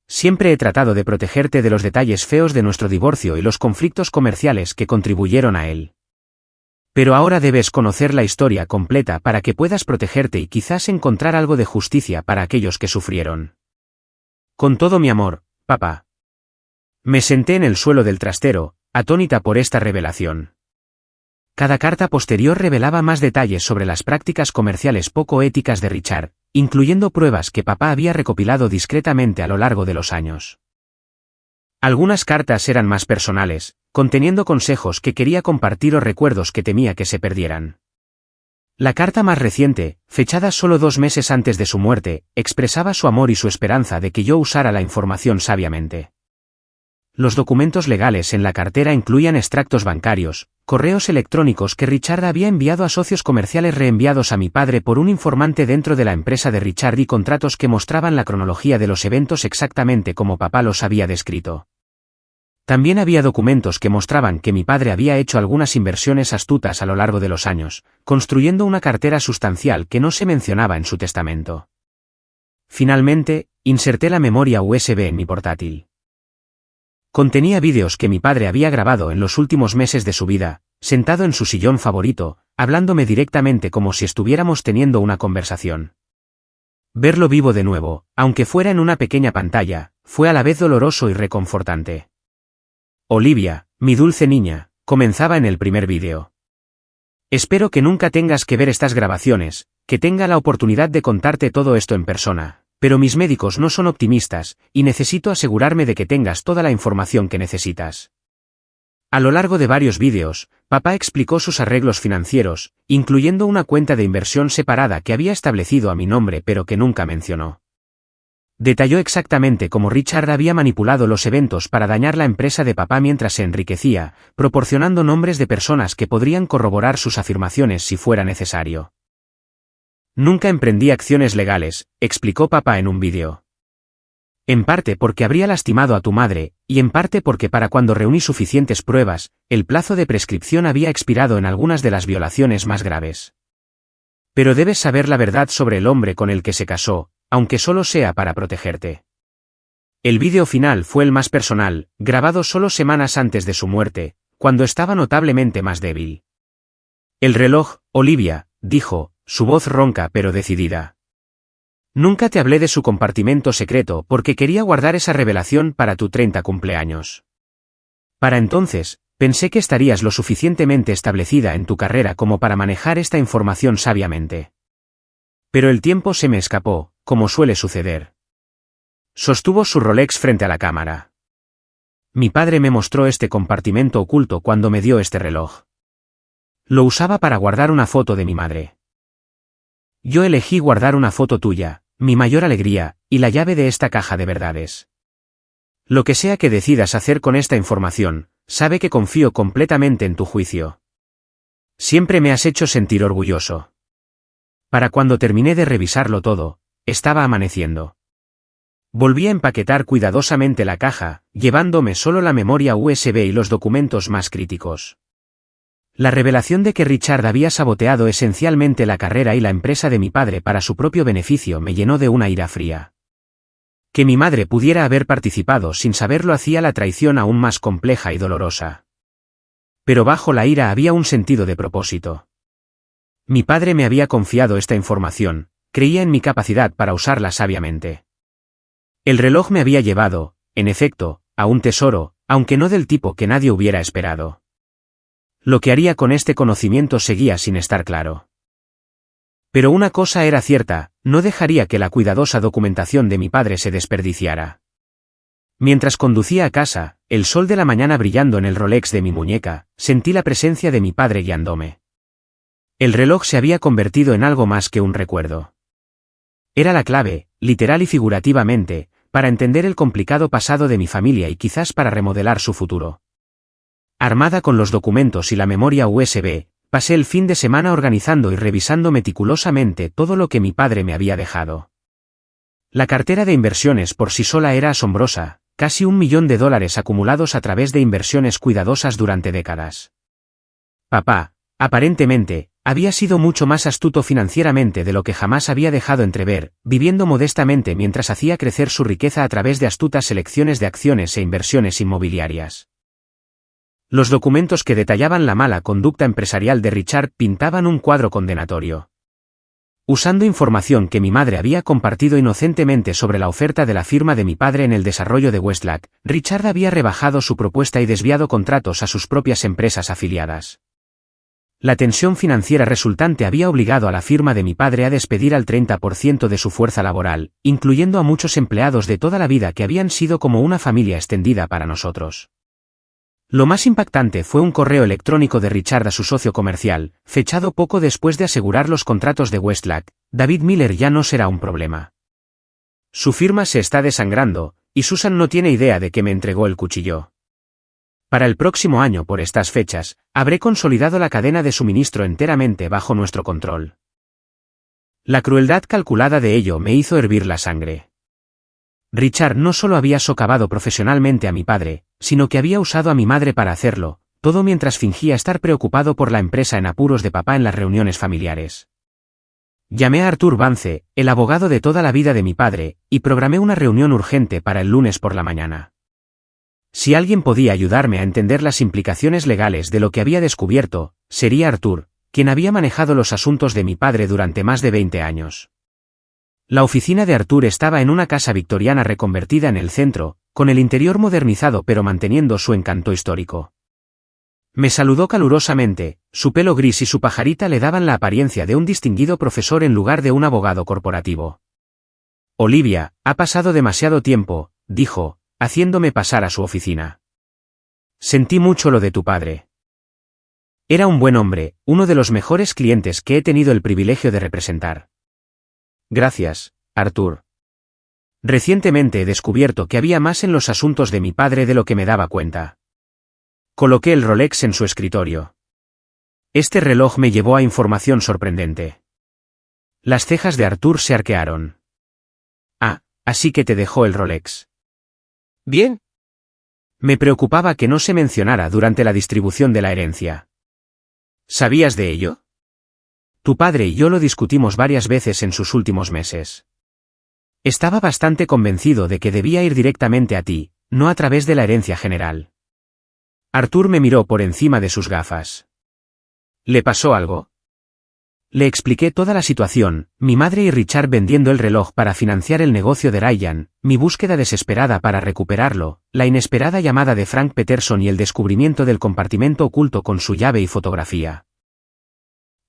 Siempre he tratado de protegerte de los detalles feos de nuestro divorcio y los conflictos comerciales que contribuyeron a él. Pero ahora debes conocer la historia completa para que puedas protegerte y quizás encontrar algo de justicia para aquellos que sufrieron. Con todo mi amor, papá. Me senté en el suelo del trastero, atónita por esta revelación. Cada carta posterior revelaba más detalles sobre las prácticas comerciales poco éticas de Richard, incluyendo pruebas que papá había recopilado discretamente a lo largo de los años. Algunas cartas eran más personales, conteniendo consejos que quería compartir o recuerdos que temía que se perdieran. La carta más reciente, fechada solo 2 meses antes de su muerte, expresaba su amor y su esperanza de que yo usara la información sabiamente. Los documentos legales en la cartera incluían extractos bancarios, correos electrónicos que Richard había enviado a socios comerciales reenviados a mi padre por un informante dentro de la empresa de Richard y contratos que mostraban la cronología de los eventos exactamente como papá los había descrito. También había documentos que mostraban que mi padre había hecho algunas inversiones astutas a lo largo de los años, construyendo una cartera sustancial que no se mencionaba en su testamento. Finalmente, inserté la memoria USB en mi portátil. Contenía vídeos que mi padre había grabado en los últimos meses de su vida, sentado en su sillón favorito, hablándome directamente como si estuviéramos teniendo una conversación. Verlo vivo de nuevo, aunque fuera en una pequeña pantalla, fue a la vez doloroso y reconfortante. Olivia, mi dulce niña, comenzaba en el primer vídeo. Espero que nunca tengas que ver estas grabaciones, que tenga la oportunidad de contarte todo esto en persona. Pero mis médicos no son optimistas, y necesito asegurarme de que tengas toda la información que necesitas. A lo largo de varios vídeos, papá explicó sus arreglos financieros, incluyendo una cuenta de inversión separada que había establecido a mi nombre pero que nunca mencionó. Detalló exactamente cómo Richard había manipulado los eventos para dañar la empresa de papá mientras se enriquecía, proporcionando nombres de personas que podrían corroborar sus afirmaciones si fuera necesario. Nunca emprendí acciones legales, explicó papá en un vídeo. En parte porque habría lastimado a tu madre, y en parte porque para cuando reuní suficientes pruebas, el plazo de prescripción había expirado en algunas de las violaciones más graves. Pero debes saber la verdad sobre el hombre con el que se casó, aunque solo sea para protegerte. El vídeo final fue el más personal, grabado solo semanas antes de su muerte, cuando estaba notablemente más débil. El reloj, Olivia, dijo, su voz ronca pero decidida. Nunca te hablé de su compartimento secreto porque quería guardar esa revelación para tu 30 cumpleaños. Para entonces, pensé que estarías lo suficientemente establecida en tu carrera como para manejar esta información sabiamente. Pero el tiempo se me escapó, como suele suceder. Sostuvo su Rolex frente a la cámara. Mi padre me mostró este compartimento oculto cuando me dio este reloj. Lo usaba para guardar una foto de mi madre. Yo elegí guardar una foto tuya, mi mayor alegría, y la llave de esta caja de verdades. Lo que sea que decidas hacer con esta información, sabe que confío completamente en tu juicio. Siempre me has hecho sentir orgulloso. Para cuando terminé de revisarlo todo, estaba amaneciendo. Volví a empaquetar cuidadosamente la caja, llevándome solo la memoria USB y los documentos más críticos. La revelación de que Richard había saboteado esencialmente la carrera y la empresa de mi padre para su propio beneficio me llenó de una ira fría. Que mi madre pudiera haber participado sin saberlo hacía la traición aún más compleja y dolorosa. Pero bajo la ira había un sentido de propósito. Mi padre me había confiado esta información, creía en mi capacidad para usarla sabiamente. El reloj me había llevado, en efecto, a un tesoro, aunque no del tipo que nadie hubiera esperado. Lo que haría con este conocimiento seguía sin estar claro. Pero una cosa era cierta, no dejaría que la cuidadosa documentación de mi padre se desperdiciara. Mientras conducía a casa, el sol de la mañana brillando en el Rolex de mi muñeca, sentí la presencia de mi padre guiándome. El reloj se había convertido en algo más que un recuerdo. Era la clave, literal y figurativamente, para entender el complicado pasado de mi familia y quizás para remodelar su futuro. Armada con los documentos y la memoria USB, pasé el fin de semana organizando y revisando meticulosamente todo lo que mi padre me había dejado. La cartera de inversiones por sí sola era asombrosa, casi $1 millón acumulados a través de inversiones cuidadosas durante décadas. Papá, aparentemente, había sido mucho más astuto financieramente de lo que jamás había dejado entrever, viviendo modestamente mientras hacía crecer su riqueza a través de astutas selecciones de acciones e inversiones inmobiliarias. Los documentos que detallaban la mala conducta empresarial de Richard pintaban un cuadro condenatorio. Usando información que mi madre había compartido inocentemente sobre la oferta de la firma de mi padre en el desarrollo de Westlake, Richard había rebajado su propuesta y desviado contratos a sus propias empresas afiliadas. La tensión financiera resultante había obligado a la firma de mi padre a despedir al 30% de su fuerza laboral, incluyendo a muchos empleados de toda la vida que habían sido como una familia extendida para nosotros. Lo más impactante fue un correo electrónico de Richard a su socio comercial, fechado poco después de asegurar los contratos de Westlake: David Miller ya no será un problema. Su firma se está desangrando, y Susan no tiene idea de que me entregó el cuchillo. Para el próximo año por estas fechas, habré consolidado la cadena de suministro enteramente bajo nuestro control. La crueldad calculada de ello me hizo hervir la sangre. Richard no solo había socavado profesionalmente a mi padre, sino que había usado a mi madre para hacerlo, todo mientras fingía estar preocupado por la empresa en apuros de papá en las reuniones familiares. Llamé a Arthur Vance, el abogado de toda la vida de mi padre, y programé una reunión urgente para el lunes por la mañana. Si alguien podía ayudarme a entender las implicaciones legales de lo que había descubierto, sería Arthur, quien había manejado los asuntos de mi padre durante más de 20 años. La oficina de Arthur estaba en una casa victoriana reconvertida en el centro, con el interior modernizado pero manteniendo su encanto histórico. Me saludó calurosamente, su pelo gris y su pajarita le daban la apariencia de un distinguido profesor en lugar de un abogado corporativo. Olivia, ha pasado demasiado tiempo, dijo, haciéndome pasar a su oficina. Sentí mucho lo de tu padre. Era un buen hombre, uno de los mejores clientes que he tenido el privilegio de representar. Gracias, Arthur. Recientemente he descubierto que había más en los asuntos de mi padre de lo que me daba cuenta. Coloqué el Rolex en su escritorio. Este reloj me llevó a información sorprendente. Las cejas de Arthur se arquearon. Ah, así que te dejó el Rolex. Bien. Me preocupaba que no se mencionara durante la distribución de la herencia. ¿Sabías de ello? Tu padre y yo lo discutimos varias veces en sus últimos meses. Estaba bastante convencido de que debía ir directamente a ti, no a través de la herencia general. Arthur me miró por encima de sus gafas. ¿Le pasó algo? Le expliqué toda la situación, mi madre y Richard vendiendo el reloj para financiar el negocio de Ryan, mi búsqueda desesperada para recuperarlo, la inesperada llamada de Frank Peterson y el descubrimiento del compartimento oculto con su llave y fotografía.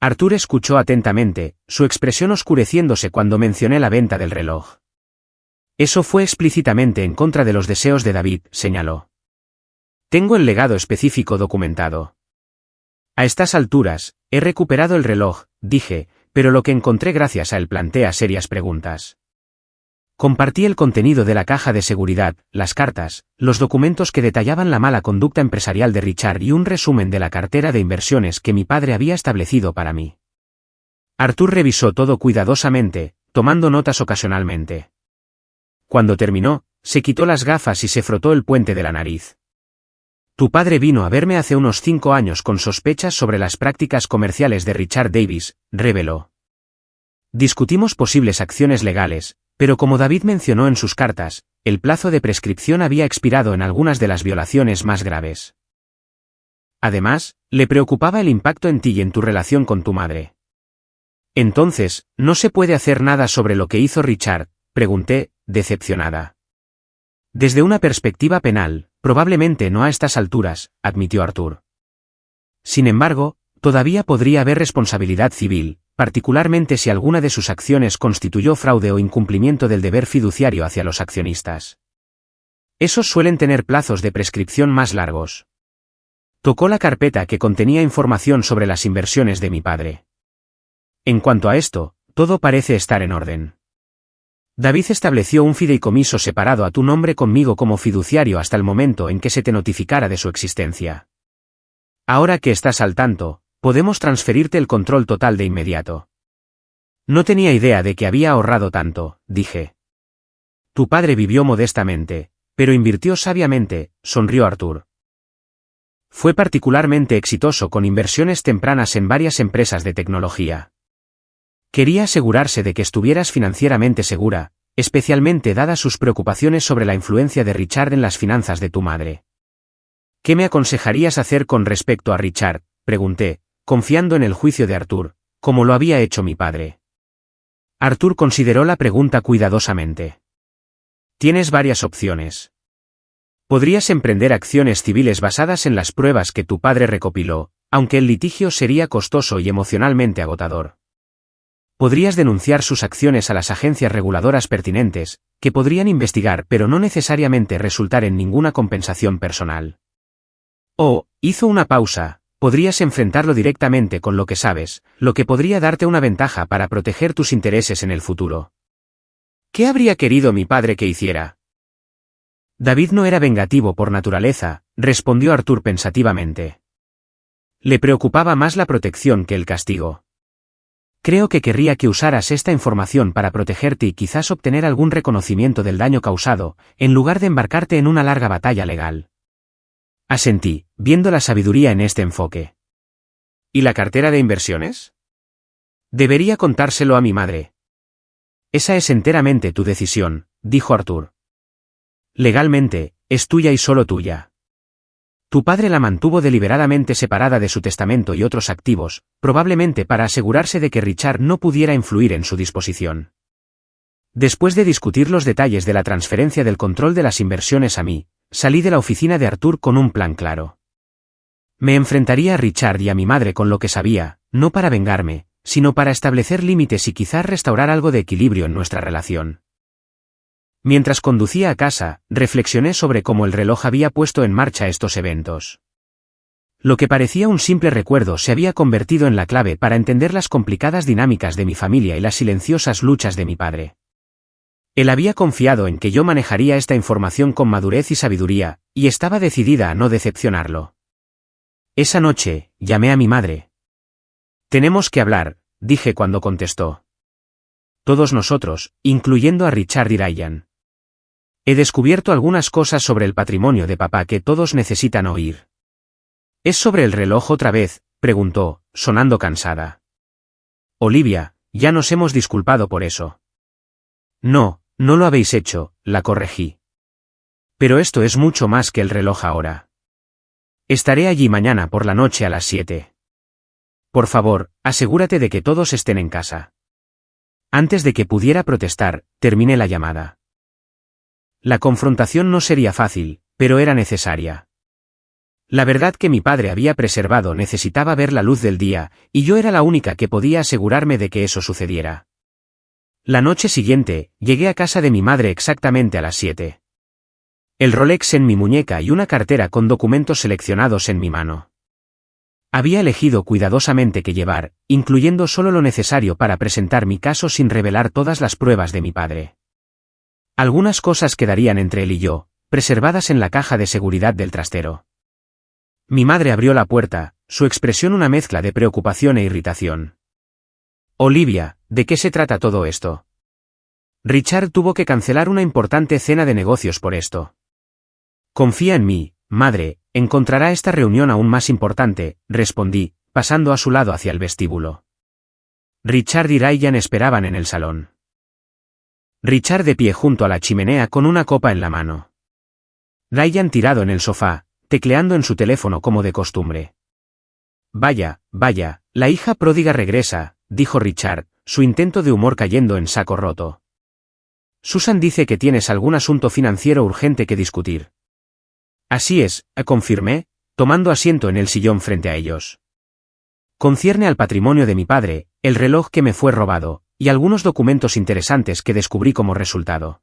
Arthur escuchó atentamente, su expresión oscureciéndose cuando mencioné la venta del reloj. Eso fue explícitamente en contra de los deseos de David, señaló. Tengo el legado específico documentado. A estas alturas, he recuperado el reloj, dije, pero lo que encontré gracias a él plantea serias preguntas. Compartí el contenido de la caja de seguridad, las cartas, los documentos que detallaban la mala conducta empresarial de Richard y un resumen de la cartera de inversiones que mi padre había establecido para mí. Arthur revisó todo cuidadosamente, tomando notas ocasionalmente. Cuando terminó, se quitó las gafas y se frotó el puente de la nariz. Tu padre vino a verme hace unos 5 años con sospechas sobre las prácticas comerciales de Richard Davis, reveló. Discutimos posibles acciones legales, pero como David mencionó en sus cartas, el plazo de prescripción había expirado en algunas de las violaciones más graves. Además, le preocupaba el impacto en ti y en tu relación con tu madre. Entonces, ¿no se puede hacer nada sobre lo que hizo Richard?, pregunté, decepcionada. Desde una perspectiva penal, probablemente no a estas alturas, admitió Arthur. Sin embargo, todavía podría haber responsabilidad civil, particularmente si alguna de sus acciones constituyó fraude o incumplimiento del deber fiduciario hacia los accionistas. Esos suelen tener plazos de prescripción más largos. Tocó la carpeta que contenía información sobre las inversiones de mi padre. En cuanto a esto, todo parece estar en orden. David estableció un fideicomiso separado a tu nombre conmigo como fiduciario hasta el momento en que se te notificara de su existencia. Ahora que estás al tanto, podemos transferirte el control total de inmediato. No tenía idea de que había ahorrado tanto, dije. Tu padre vivió modestamente, pero invirtió sabiamente, sonrió Arthur. Fue particularmente exitoso con inversiones tempranas en varias empresas de tecnología. Quería asegurarse de que estuvieras financieramente segura, especialmente dadas sus preocupaciones sobre la influencia de Richard en las finanzas de tu madre. ¿Qué me aconsejarías hacer con respecto a Richard?, pregunté, confiando en el juicio de Arthur, como lo había hecho mi padre. Arthur consideró la pregunta cuidadosamente. Tienes varias opciones. Podrías emprender acciones civiles basadas en las pruebas que tu padre recopiló, aunque el litigio sería costoso y emocionalmente agotador. Podrías denunciar sus acciones a las agencias reguladoras pertinentes, que podrían investigar pero no necesariamente resultar en ninguna compensación personal. O, hizo una pausa, podrías enfrentarlo directamente con lo que sabes, lo que podría darte una ventaja para proteger tus intereses en el futuro. ¿Qué habría querido mi padre que hiciera? David no era vengativo por naturaleza, respondió Arthur pensativamente. Le preocupaba más la protección que el castigo. Creo que querría que usaras esta información para protegerte y quizás obtener algún reconocimiento del daño causado, en lugar de embarcarte en una larga batalla legal. Asentí, viendo la sabiduría en este enfoque. ¿Y la cartera de inversiones? Debería contárselo a mi madre. Esa es enteramente tu decisión, dijo Arthur. Legalmente, es tuya y solo tuya. Tu padre la mantuvo deliberadamente separada de su testamento y otros activos, probablemente para asegurarse de que Richard no pudiera influir en su disposición. Después de discutir los detalles de la transferencia del control de las inversiones a mí, salí de la oficina de Arthur con un plan claro. Me enfrentaría a Richard y a mi madre con lo que sabía, no para vengarme, sino para establecer límites y quizás restaurar algo de equilibrio en nuestra relación. Mientras conducía a casa, reflexioné sobre cómo el reloj había puesto en marcha estos eventos. Lo que parecía un simple recuerdo se había convertido en la clave para entender las complicadas dinámicas de mi familia y las silenciosas luchas de mi padre. Él había confiado en que yo manejaría esta información con madurez y sabiduría, y estaba decidida a no decepcionarlo. Esa noche, llamé a mi madre. Tenemos que hablar, dije cuando contestó. Todos nosotros, incluyendo a Richard y Ryan. He descubierto algunas cosas sobre el patrimonio de papá que todos necesitan oír. ¿Es sobre el reloj otra vez?, preguntó, sonando cansada. Olivia, ya nos hemos disculpado por eso. No, no lo habéis hecho, la corregí. Pero esto es mucho más que el reloj ahora. Estaré allí mañana por la noche a las 7. Por favor, asegúrate de que todos estén en casa. Antes de que pudiera protestar, terminé la llamada. La confrontación no sería fácil, pero era necesaria. La verdad que mi padre había preservado necesitaba ver la luz del día, y yo era la única que podía asegurarme de que eso sucediera. La noche siguiente, llegué a casa de mi madre exactamente a las 7. El Rolex en mi muñeca y una cartera con documentos seleccionados en mi mano. Había elegido cuidadosamente qué llevar, incluyendo solo lo necesario para presentar mi caso sin revelar todas las pruebas de mi padre. Algunas cosas quedarían entre él y yo, preservadas en la caja de seguridad del trastero. Mi madre abrió la puerta, su expresión una mezcla de preocupación e irritación. Olivia, ¿de qué se trata todo esto? Richard tuvo que cancelar una importante cena de negocios por esto. Confía en mí, madre, encontrará esta reunión aún más importante, respondí, pasando a su lado hacia el vestíbulo. Richard y Ryan esperaban en el salón. Richard de pie junto a la chimenea con una copa en la mano. Ryan tirado en el sofá, tecleando en su teléfono como de costumbre. Vaya, vaya, la hija pródiga regresa, dijo Richard, su intento de humor cayendo en saco roto. Susan dice que tienes algún asunto financiero urgente que discutir. Así es, confirmé, tomando asiento en el sillón frente a ellos. Concierne al patrimonio de mi padre, el reloj que me fue robado, y algunos documentos interesantes que descubrí como resultado.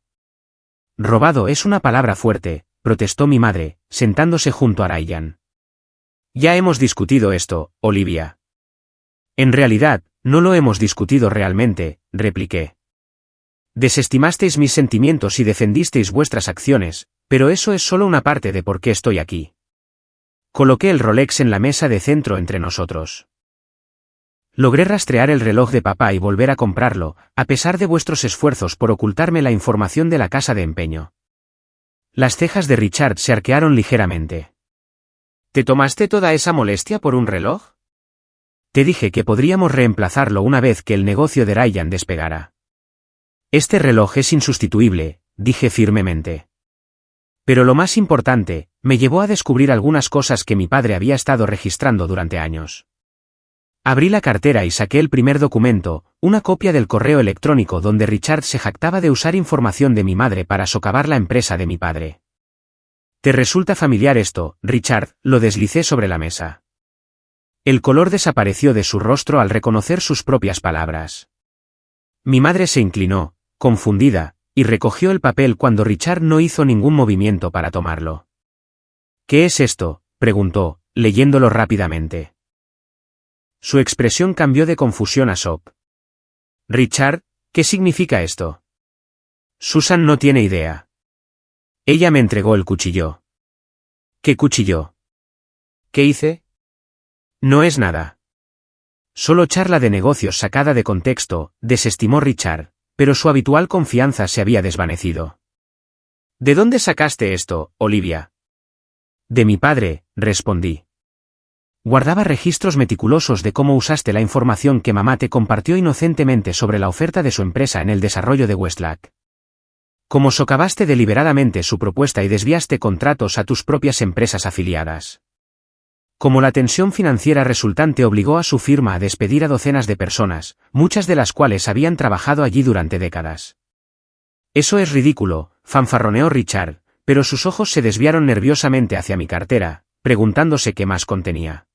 Robado es una palabra fuerte, protestó mi madre, sentándose junto a Ryan. Ya hemos discutido esto, Olivia. En realidad, no lo hemos discutido realmente, repliqué. Desestimasteis mis sentimientos y defendisteis vuestras acciones, pero eso es solo una parte de por qué estoy aquí. Coloqué el Rolex en la mesa de centro entre nosotros. Logré rastrear el reloj de papá y volver a comprarlo, a pesar de vuestros esfuerzos por ocultarme la información de la casa de empeño. Las cejas de Richard se arquearon ligeramente. ¿Te tomaste toda esa molestia por un reloj? Te dije que podríamos reemplazarlo una vez que el negocio de Ryan despegara. Este reloj es insustituible, dije firmemente. Pero lo más importante, me llevó a descubrir algunas cosas que mi padre había estado registrando durante años. Abrí la cartera y saqué el primer documento, una copia del correo electrónico donde Richard se jactaba de usar información de mi madre para socavar la empresa de mi padre. ¿Te resulta familiar esto, Richard? Lo deslicé sobre la mesa. El color desapareció de su rostro al reconocer sus propias palabras. Mi madre se inclinó, confundida, y recogió el papel cuando Richard no hizo ningún movimiento para tomarlo. ¿Qué es esto?, preguntó, leyéndolo rápidamente. Su expresión cambió de confusión a shock. Richard, ¿qué significa esto? Susan no tiene idea. Ella me entregó el cuchillo. ¿Qué cuchillo? ¿Qué hice? No es nada. Solo charla de negocios sacada de contexto, desestimó Richard, pero su habitual confianza se había desvanecido. ¿De dónde sacaste esto, Olivia? De mi padre, respondí. Guardaba registros meticulosos de cómo usaste la información que mamá te compartió inocentemente sobre la oferta de su empresa en el desarrollo de Westlack. Cómo socavaste deliberadamente su propuesta y desviaste contratos a tus propias empresas afiliadas. Cómo la tensión financiera resultante obligó a su firma a despedir a docenas de personas, muchas de las cuales habían trabajado allí durante décadas. Eso es ridículo, fanfarroneó Richard, pero sus ojos se desviaron nerviosamente hacia mi cartera, preguntándose qué más contenía.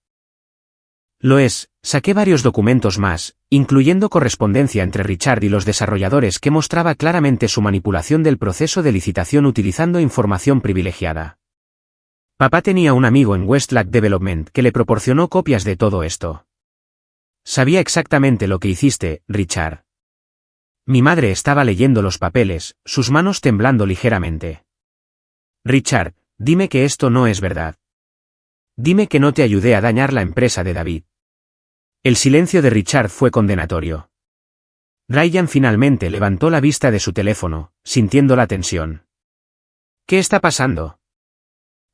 Lo es, saqué varios documentos más, incluyendo correspondencia entre Richard y los desarrolladores que mostraba claramente su manipulación del proceso de licitación utilizando información privilegiada. Papá tenía un amigo en Westlack Development que le proporcionó copias de todo esto. Sabía exactamente lo que hiciste, Richard. Mi madre estaba leyendo los papeles, sus manos temblando ligeramente. Richard, dime que esto no es verdad. Dime que no te ayudé a dañar la empresa de David. El silencio de Richard fue condenatorio. Ryan finalmente levantó la vista de su teléfono, sintiendo la tensión. ¿Qué está pasando?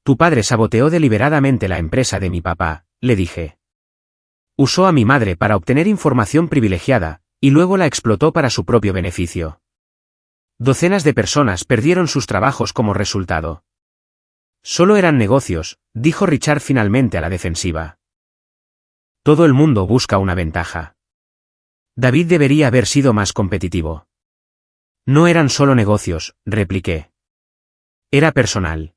Tu padre saboteó deliberadamente la empresa de mi papá, le dije. Usó a mi madre para obtener información privilegiada, y luego la explotó para su propio beneficio. Docenas de personas perdieron sus trabajos como resultado. Solo eran negocios, dijo Richard finalmente a la defensiva. Todo el mundo busca una ventaja. David debería haber sido más competitivo. No eran solo negocios, repliqué. Era personal.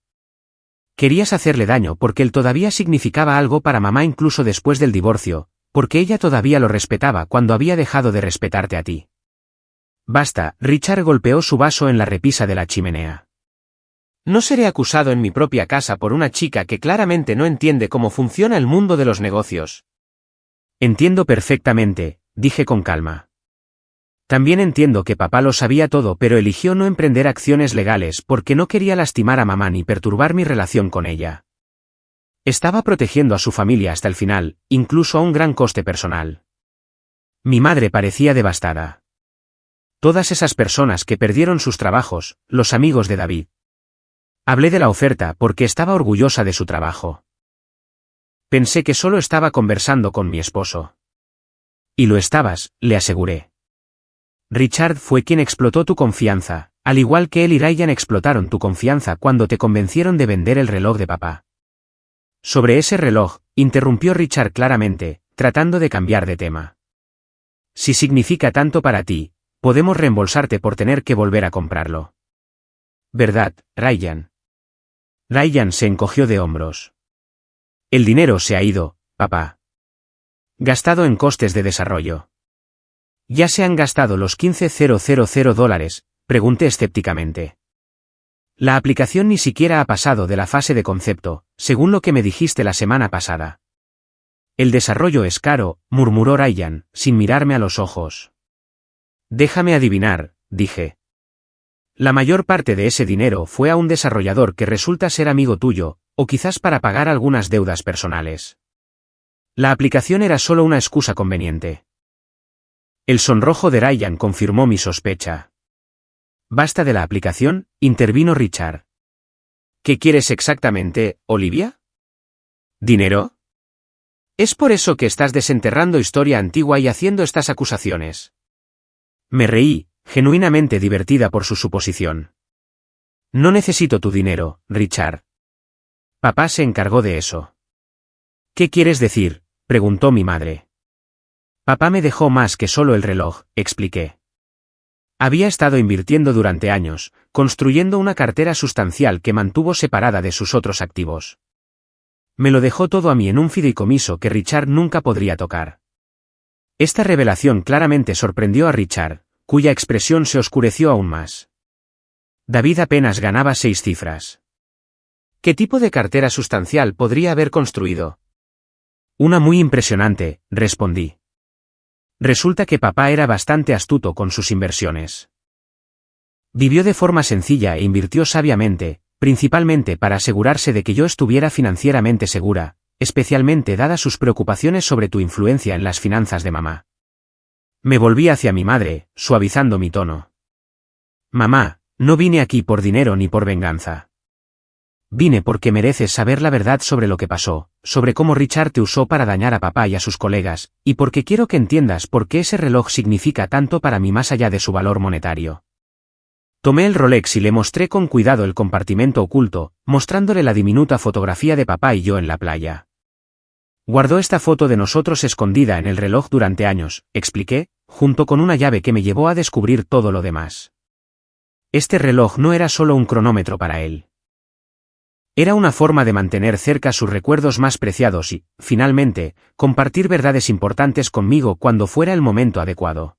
Querías hacerle daño porque él todavía significaba algo para mamá incluso después del divorcio, porque ella todavía lo respetaba cuando había dejado de respetarte a ti. Basta, Richard golpeó su vaso en la repisa de la chimenea. No seré acusado en mi propia casa por una chica que claramente no entiende cómo funciona el mundo de los negocios. Entiendo perfectamente, dije con calma. También entiendo que papá lo sabía todo, pero eligió no emprender acciones legales porque no quería lastimar a mamá ni perturbar mi relación con ella. Estaba protegiendo a su familia hasta el final, incluso a un gran coste personal. Mi madre parecía devastada. Todas esas personas que perdieron sus trabajos, los amigos de David. Hablé de la oferta porque estaba orgullosa de su trabajo. Pensé que solo estaba conversando con mi esposo. Y lo estabas, le aseguré. Richard fue quien explotó tu confianza, al igual que él y Ryan explotaron tu confianza cuando te convencieron de vender el reloj de papá. Sobre ese reloj, interrumpió Richard claramente, tratando de cambiar de tema. Si significa tanto para ti, podemos reembolsarte por tener que volver a comprarlo. ¿Verdad, Ryan? Ryan se encogió de hombros. El dinero se ha ido, papá. Gastado en costes de desarrollo. ¿Ya se han gastado los $15,000? Pregunté escépticamente. La aplicación ni siquiera ha pasado de la fase de concepto, según lo que me dijiste la semana pasada. El desarrollo es caro, murmuró Ryan, sin mirarme a los ojos. Déjame adivinar, dije. La mayor parte de ese dinero fue a un desarrollador que resulta ser amigo tuyo, o quizás para pagar algunas deudas personales. La aplicación era solo una excusa conveniente. El sonrojo de Ryan confirmó mi sospecha. Basta de la aplicación, intervino Richard. ¿Qué quieres exactamente, Olivia? ¿Dinero? ¿Es por eso que estás desenterrando historia antigua y haciendo estas acusaciones? Me reí, genuinamente divertida por su suposición. No necesito tu dinero, Richard. Papá se encargó de eso. ¿Qué quieres decir?, preguntó mi madre. Papá me dejó más que solo el reloj, expliqué. Había estado invirtiendo durante años, construyendo una cartera sustancial que mantuvo separada de sus otros activos. Me lo dejó todo a mí en un fideicomiso que Richard nunca podría tocar. Esta revelación claramente sorprendió a Richard, cuya expresión se oscureció aún más. David apenas ganaba 6 cifras. ¿Qué tipo de cartera sustancial podría haber construido? Una muy impresionante, respondí. Resulta que papá era bastante astuto con sus inversiones. Vivió de forma sencilla e invirtió sabiamente, principalmente para asegurarse de que yo estuviera financieramente segura, especialmente dadas sus preocupaciones sobre tu influencia en las finanzas de mamá. Me volví hacia mi madre, suavizando mi tono. Mamá, no vine aquí por dinero ni por venganza. Vine porque mereces saber la verdad sobre lo que pasó, sobre cómo Richard te usó para dañar a papá y a sus colegas, y porque quiero que entiendas por qué ese reloj significa tanto para mí más allá de su valor monetario. Tomé el Rolex y le mostré con cuidado el compartimento oculto, mostrándole la diminuta fotografía de papá y yo en la playa. Guardó esta foto de nosotros escondida en el reloj durante años, expliqué, junto con una llave que me llevó a descubrir todo lo demás. Este reloj no era solo un cronómetro para él. Era una forma de mantener cerca sus recuerdos más preciados y, finalmente, compartir verdades importantes conmigo cuando fuera el momento adecuado.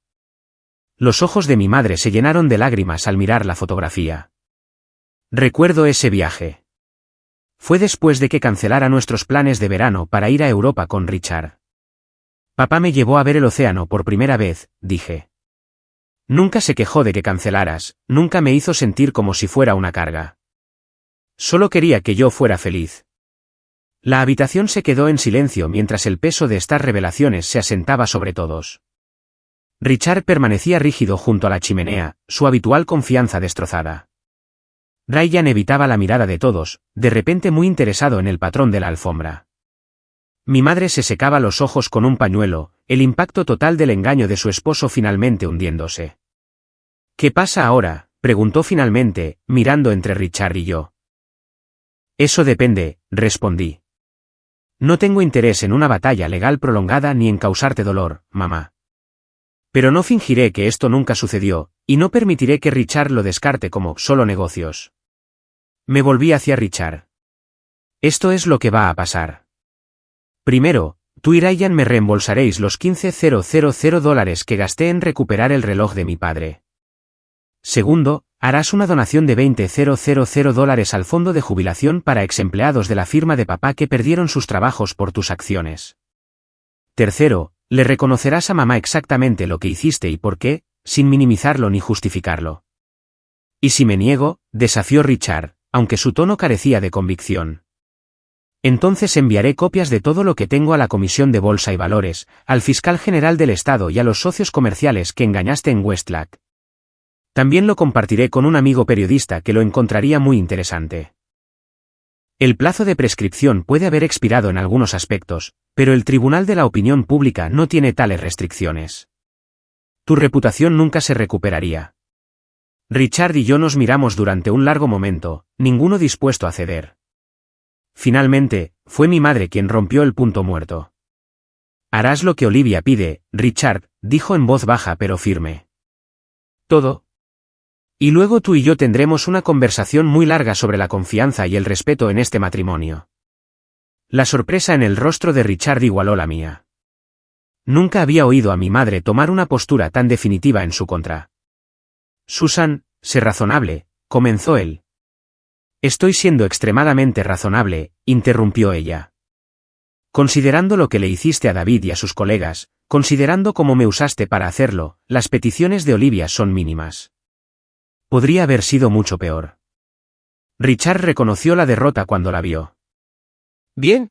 Los ojos de mi madre se llenaron de lágrimas al mirar la fotografía. Recuerdo ese viaje. Fue después de que cancelara nuestros planes de verano para ir a Europa con Richard. Papá me llevó a ver el océano por primera vez, dije. Nunca se quejó de que cancelaras, nunca me hizo sentir como si fuera una carga. Solo quería que yo fuera feliz. La habitación se quedó en silencio mientras el peso de estas revelaciones se asentaba sobre todos. Richard permanecía rígido junto a la chimenea, su habitual confianza destrozada. Ryan evitaba la mirada de todos, de repente muy interesado en el patrón de la alfombra. Mi madre se secaba los ojos con un pañuelo, el impacto total del engaño de su esposo finalmente hundiéndose. ¿Qué pasa ahora?, preguntó finalmente, mirando entre Richard y yo. Eso depende, respondí. No tengo interés en una batalla legal prolongada ni en causarte dolor, mamá. Pero no fingiré que esto nunca sucedió, y no permitiré que Richard lo descarte como solo negocios. Me volví hacia Richard. Esto es lo que va a pasar. Primero, tú y Ryan me reembolsaréis los $15,000 que gasté en recuperar el reloj de mi padre. Segundo, harás una donación de $20,000 al fondo de jubilación para exempleados de la firma de papá que perdieron sus trabajos por tus acciones. Tercero, le reconocerás a mamá exactamente lo que hiciste y por qué, sin minimizarlo ni justificarlo. ¿Y si me niego?, desafió Richard, aunque su tono carecía de convicción. Entonces enviaré copias de todo lo que tengo a la Comisión de Bolsa y Valores, al fiscal general del Estado y a los socios comerciales que engañaste en Westlack. También lo compartiré con un amigo periodista que lo encontraría muy interesante. El plazo de prescripción puede haber expirado en algunos aspectos, pero el Tribunal de la Opinión Pública no tiene tales restricciones. Tu reputación nunca se recuperaría. Richard y yo nos miramos durante un largo momento, ninguno dispuesto a ceder. Finalmente, fue mi madre quien rompió el punto muerto. Harás lo que Olivia pide, Richard, dijo en voz baja pero firme. Todo. Y luego tú y yo tendremos una conversación muy larga sobre la confianza y el respeto en este matrimonio. La sorpresa en el rostro de Richard igualó la mía. Nunca había oído a mi madre tomar una postura tan definitiva en su contra. Susan, sé razonable, comenzó él. Estoy siendo extremadamente razonable, interrumpió ella. Considerando lo que le hiciste a David y a sus colegas, considerando cómo me usaste para hacerlo, las peticiones de Olivia son mínimas. Podría haber sido mucho peor. Richard reconoció la derrota cuando la vio. Bien.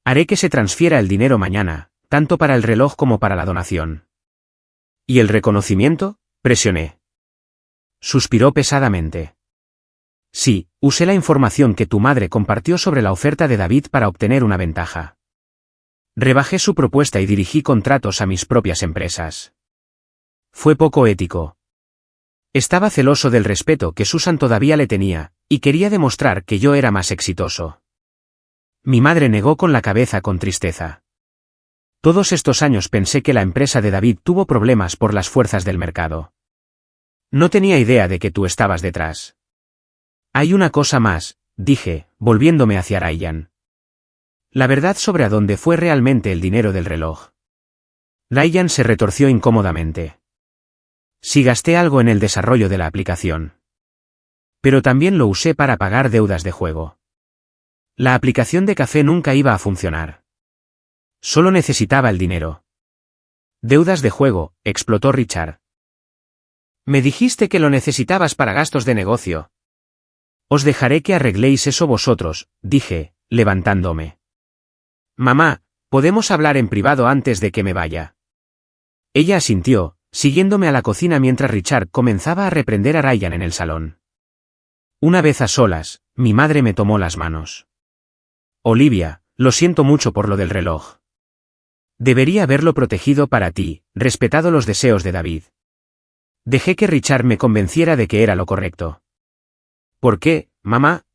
Haré que se transfiera el dinero mañana, tanto para el reloj como para la donación. ¿Y el reconocimiento? Presioné. Suspiró pesadamente. Sí, usé la información que tu madre compartió sobre la oferta de David para obtener una ventaja. Rebajé su propuesta y dirigí contratos a mis propias empresas. Fue poco ético. Estaba celoso del respeto que Susan todavía le tenía, y quería demostrar que yo era más exitoso. Mi madre negó con la cabeza con tristeza. Todos estos años pensé que la empresa de David tuvo problemas por las fuerzas del mercado. No tenía idea de que tú estabas detrás. Hay una cosa más, dije, volviéndome hacia Ryan. La verdad sobre a dónde fue realmente el dinero del reloj. Ryan se retorció incómodamente. Si gasté algo en el desarrollo de la aplicación. Pero también lo usé para pagar deudas de juego. La aplicación de café nunca iba a funcionar. Solo necesitaba el dinero. Deudas de juego, explotó Richard. Me dijiste que lo necesitabas para gastos de negocio. Os dejaré que arregléis eso vosotros, dije, levantándome. Mamá, ¿podemos hablar en privado antes de que me vaya? Ella asintió, siguiéndome a la cocina mientras Richard comenzaba a reprender a Ryan en el salón. Una vez a solas, mi madre me tomó las manos. Olivia, lo siento mucho por lo del reloj. Debería haberlo protegido para ti, respetado los deseos de David. Dejé que Richard me convenciera de que era lo correcto. ¿Por qué, mamá?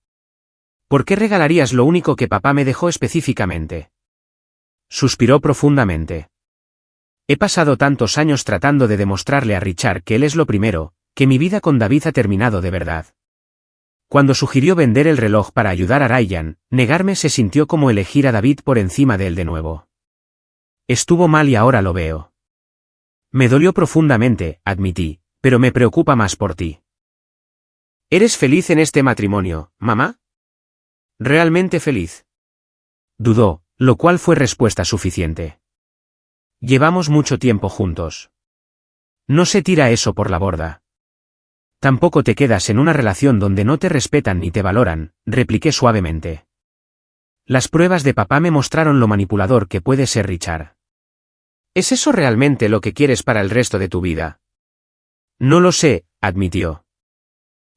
¿Por qué regalarías lo único que papá me dejó específicamente? Suspiró profundamente. He pasado tantos años tratando de demostrarle a Richard que él es lo primero, que mi vida con David ha terminado de verdad. Cuando sugirió vender el reloj para ayudar a Ryan, negarme se sintió como elegir a David por encima de él de nuevo. Estuvo mal y ahora lo veo. Me dolió profundamente, admití, pero me preocupa más por ti. ¿Eres feliz en este matrimonio, mamá? ¿Realmente feliz? Dudó, lo cual fue respuesta suficiente. Llevamos mucho tiempo juntos. No se tira eso por la borda. Tampoco te quedas en una relación donde no te respetan ni te valoran, repliqué suavemente. Las pruebas de papá me mostraron lo manipulador que puede ser Richard. ¿Es eso realmente lo que quieres para el resto de tu vida? No lo sé, admitió.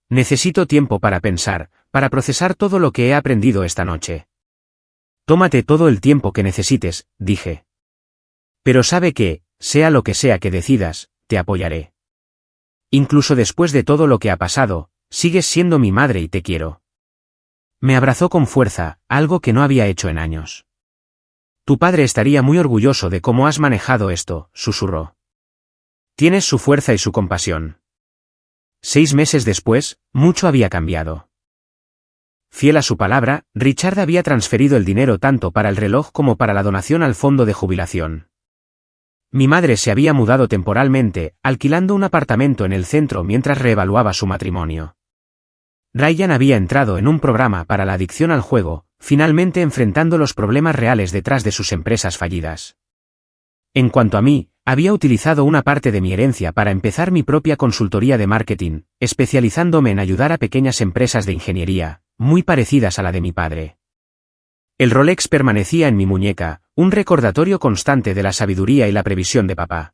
Necesito tiempo para pensar, para procesar todo lo que he aprendido esta noche. Tómate todo el tiempo que necesites, dije. Pero sabe que, sea lo que sea que decidas, te apoyaré. Incluso después de todo lo que ha pasado, sigues siendo mi madre y te quiero. Me abrazó con fuerza, algo que no había hecho en años. Tu padre estaría muy orgulloso de cómo has manejado esto, susurró. Tienes su fuerza y su compasión. 6 meses después, mucho había cambiado. Fiel a su palabra, Richard había transferido el dinero tanto para el reloj como para la donación al fondo de jubilación. Mi madre se había mudado temporalmente, alquilando un apartamento en el centro mientras reevaluaba su matrimonio. Ryan había entrado en un programa para la adicción al juego, finalmente enfrentando los problemas reales detrás de sus empresas fallidas. En cuanto a mí, había utilizado una parte de mi herencia para empezar mi propia consultoría de marketing, especializándome en ayudar a pequeñas empresas de ingeniería, muy parecidas a la de mi padre. El Rolex permanecía en mi muñeca, un recordatorio constante de la sabiduría y la previsión de papá.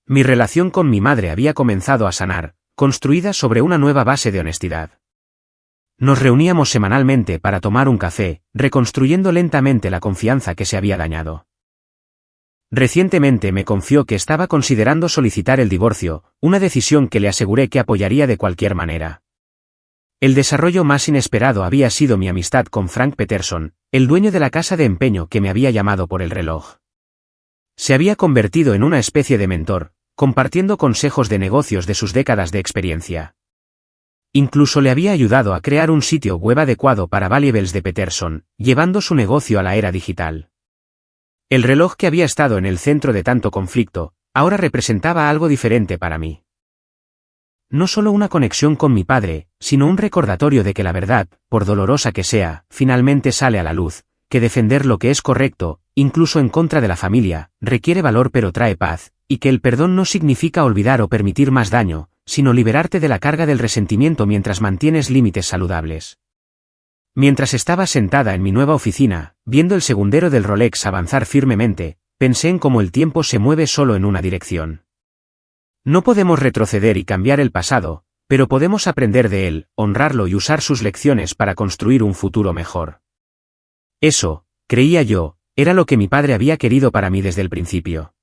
Mi relación con mi madre había comenzado a sanar, construida sobre una nueva base de honestidad. Nos reuníamos semanalmente para tomar un café, reconstruyendo lentamente la confianza que se había dañado. Recientemente me confió que estaba considerando solicitar el divorcio, una decisión que le aseguré que apoyaría de cualquier manera. El desarrollo más inesperado había sido mi amistad con Frank Peterson, el dueño de la casa de empeño que me había llamado por el reloj. Se había convertido en una especie de mentor, compartiendo consejos de negocios de sus décadas de experiencia. Incluso le había ayudado a crear un sitio web adecuado para Valuables de Peterson, llevando su negocio a la era digital. El reloj que había estado en el centro de tanto conflicto, ahora representaba algo diferente para mí. No solo una conexión con mi padre, sino un recordatorio de que la verdad, por dolorosa que sea, finalmente sale a la luz, que defender lo que es correcto, incluso en contra de la familia, requiere valor pero trae paz, y que el perdón no significa olvidar o permitir más daño, sino liberarte de la carga del resentimiento mientras mantienes límites saludables. Mientras estaba sentada en mi nueva oficina, viendo el segundero del Rolex avanzar firmemente, pensé en cómo el tiempo se mueve solo en una dirección. No podemos retroceder y cambiar el pasado, pero podemos aprender de él, honrarlo y usar sus lecciones para construir un futuro mejor. Eso, creía yo, era lo que mi padre había querido para mí desde el principio.